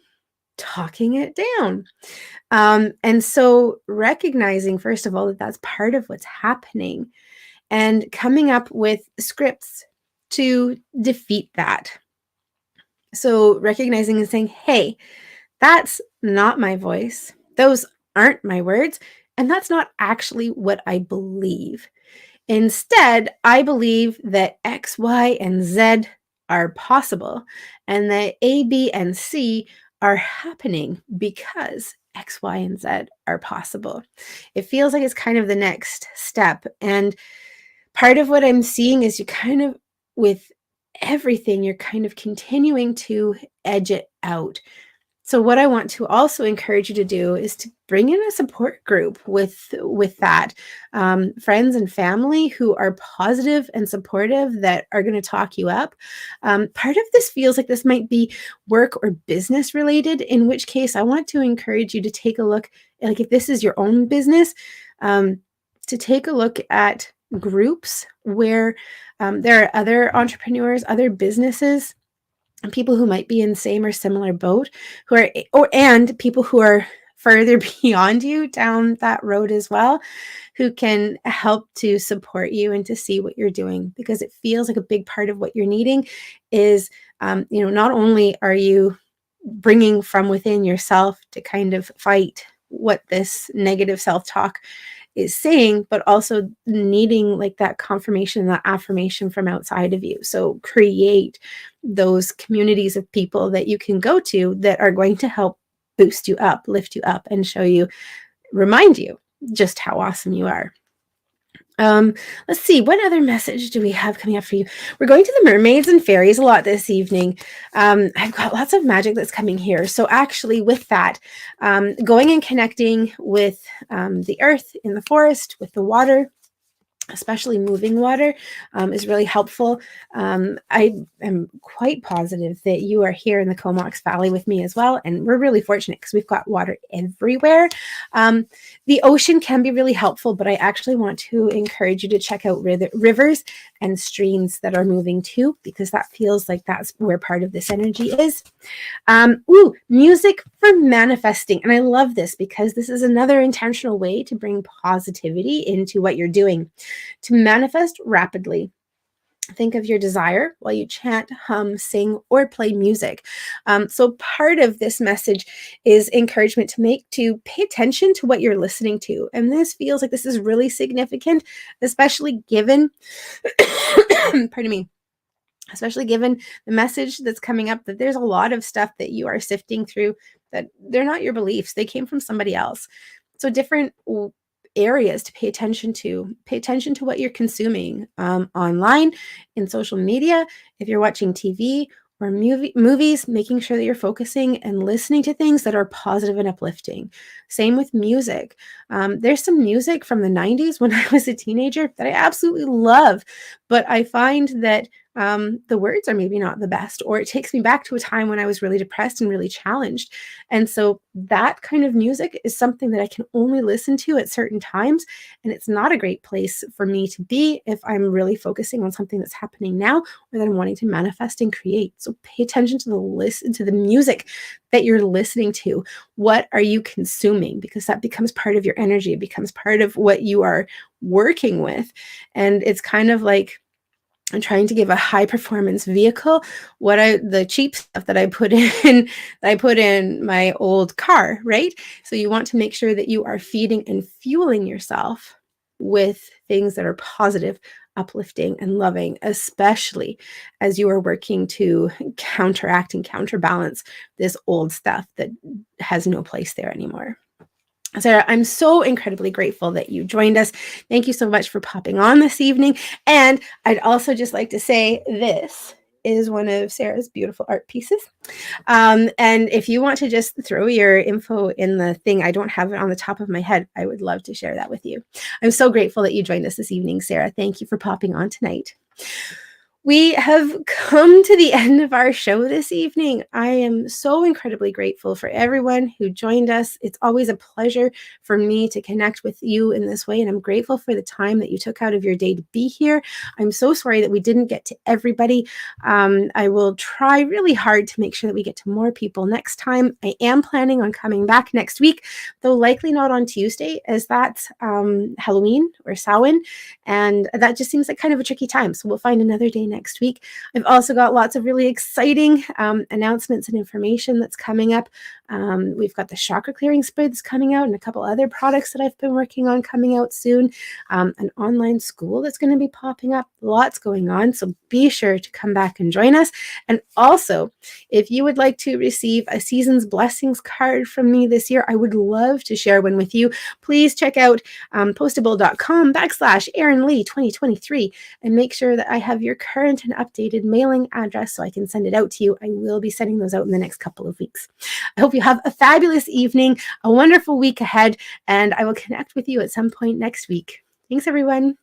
talking it down. And so recognizing, first of all, that that's part of what's happening, and coming up with scripts to defeat that. So recognizing and saying, hey, that's not my voice. Those aren't my words. And that's not actually what I believe. Instead, I believe that X, Y, and Z are possible, and that A, B, and C are happening because X, Y, and Z are possible. It feels like it's kind of the next step. And part of what I'm seeing is you kind of, with everything, you're kind of continuing to edge it out. So what I want to also encourage you to do is to bring in a support group with that, friends and family who are positive and supportive, that are going to talk you up. Part of this feels like this might be work or business related, in which case I want to encourage you to take a look, like if this is your own business, to take a look at groups where there are other entrepreneurs, other businesses, and people who might be in the same or similar boat, and people who are further beyond you down that road as well, who can help to support you and to see what you're doing, because it feels like a big part of what you're needing is, not only are you bringing from within yourself to kind of fight what this negative self-talk is saying, but also needing like that confirmation, that affirmation from outside of you. So create those communities of people that you can go to that are going to help boost you up, lift you up, and show you, remind you just how awesome you are. Let's see, what other message do we have coming up for you? We're going to the mermaids and fairies a lot this evening. I've got lots of magic that's coming here. So actually with that, going and connecting with the earth in the forest, with the water, especially moving water, is really helpful. I am quite positive that you are here in the Comox Valley with me as well, and we're really fortunate because we've got water everywhere. The ocean can be really helpful, but I actually want to encourage you to check out rivers and streams that are moving too, because that feels like that's where part of this energy is. Music for manifesting. And I love this because this is another intentional way to bring positivity into what you're doing. To manifest rapidly, think of your desire while you chant, hum, sing, or play music. So part of this message is encouragement to pay attention to what you're listening to. And this feels like this is really significant, especially given, pardon me, especially given the message that's coming up, that there's a lot of stuff that you are sifting through that they're not your beliefs. They came from somebody else. So different areas to pay attention to. Pay attention to what you're consuming online, in social media, if you're watching TV or movies, making sure that you're focusing and listening to things that are positive and uplifting. Same with music. There's some music from the 90s when I was a teenager that I absolutely love, but I find that the words are maybe not the best, or it takes me back to a time when I was really depressed and really challenged. And so that kind of music is something that I can only listen to at certain times. And it's not a great place for me to be if I'm really focusing on something that's happening now, or that I'm wanting to manifest and create. So pay attention to the music that you're listening to. What are you consuming? Because that becomes part of your energy. It becomes part of what you are working with. And it's kind of I'm trying to give a high performance vehicle the cheap stuff that I put in my old car, right? So you want to make sure that you are feeding and fueling yourself with things that are positive, uplifting, and loving, especially as you are working to counteract and counterbalance this old stuff that has no place there anymore. Sarah, I'm so incredibly grateful that you joined us. Thank you so much for popping on this evening. And I'd also just like to say this is one of Sarah's beautiful art pieces. And if you want to just throw your info in the thing, I don't have it on the top of my head, I would love to share that with you. I'm so grateful that you joined us this evening, Sarah. Thank you for popping on tonight. We have come to the end of our show this evening. I am so incredibly grateful for everyone who joined us. It's always a pleasure for me to connect with you in this way, and I'm grateful for the time that you took out of your day to be here. I'm so sorry that we didn't get to everybody. I will try really hard to make sure that we get to more people next time. I am planning on coming back next week, though likely not on Tuesday, as that's Halloween or Samhain, and that just seems like kind of a tricky time. So we'll find another day next week. I've also got lots of really exciting announcements and information that's coming up. We've got the chakra clearing spray that's coming out, and a couple other products that I've been working on coming out soon. An online school that's going to be popping up. Lots going on. So be sure to come back and join us. And also, if you would like to receive a season's blessings card from me this year, I would love to share one with you. Please check out postable.com/Erin Lee 2023 and make sure that I have your current and updated mailing address so I can send it out to you. I will be sending those out in the next couple of weeks. I hope you have a fabulous evening, a wonderful week ahead, and I will connect with you at some point next week. Thanks, everyone.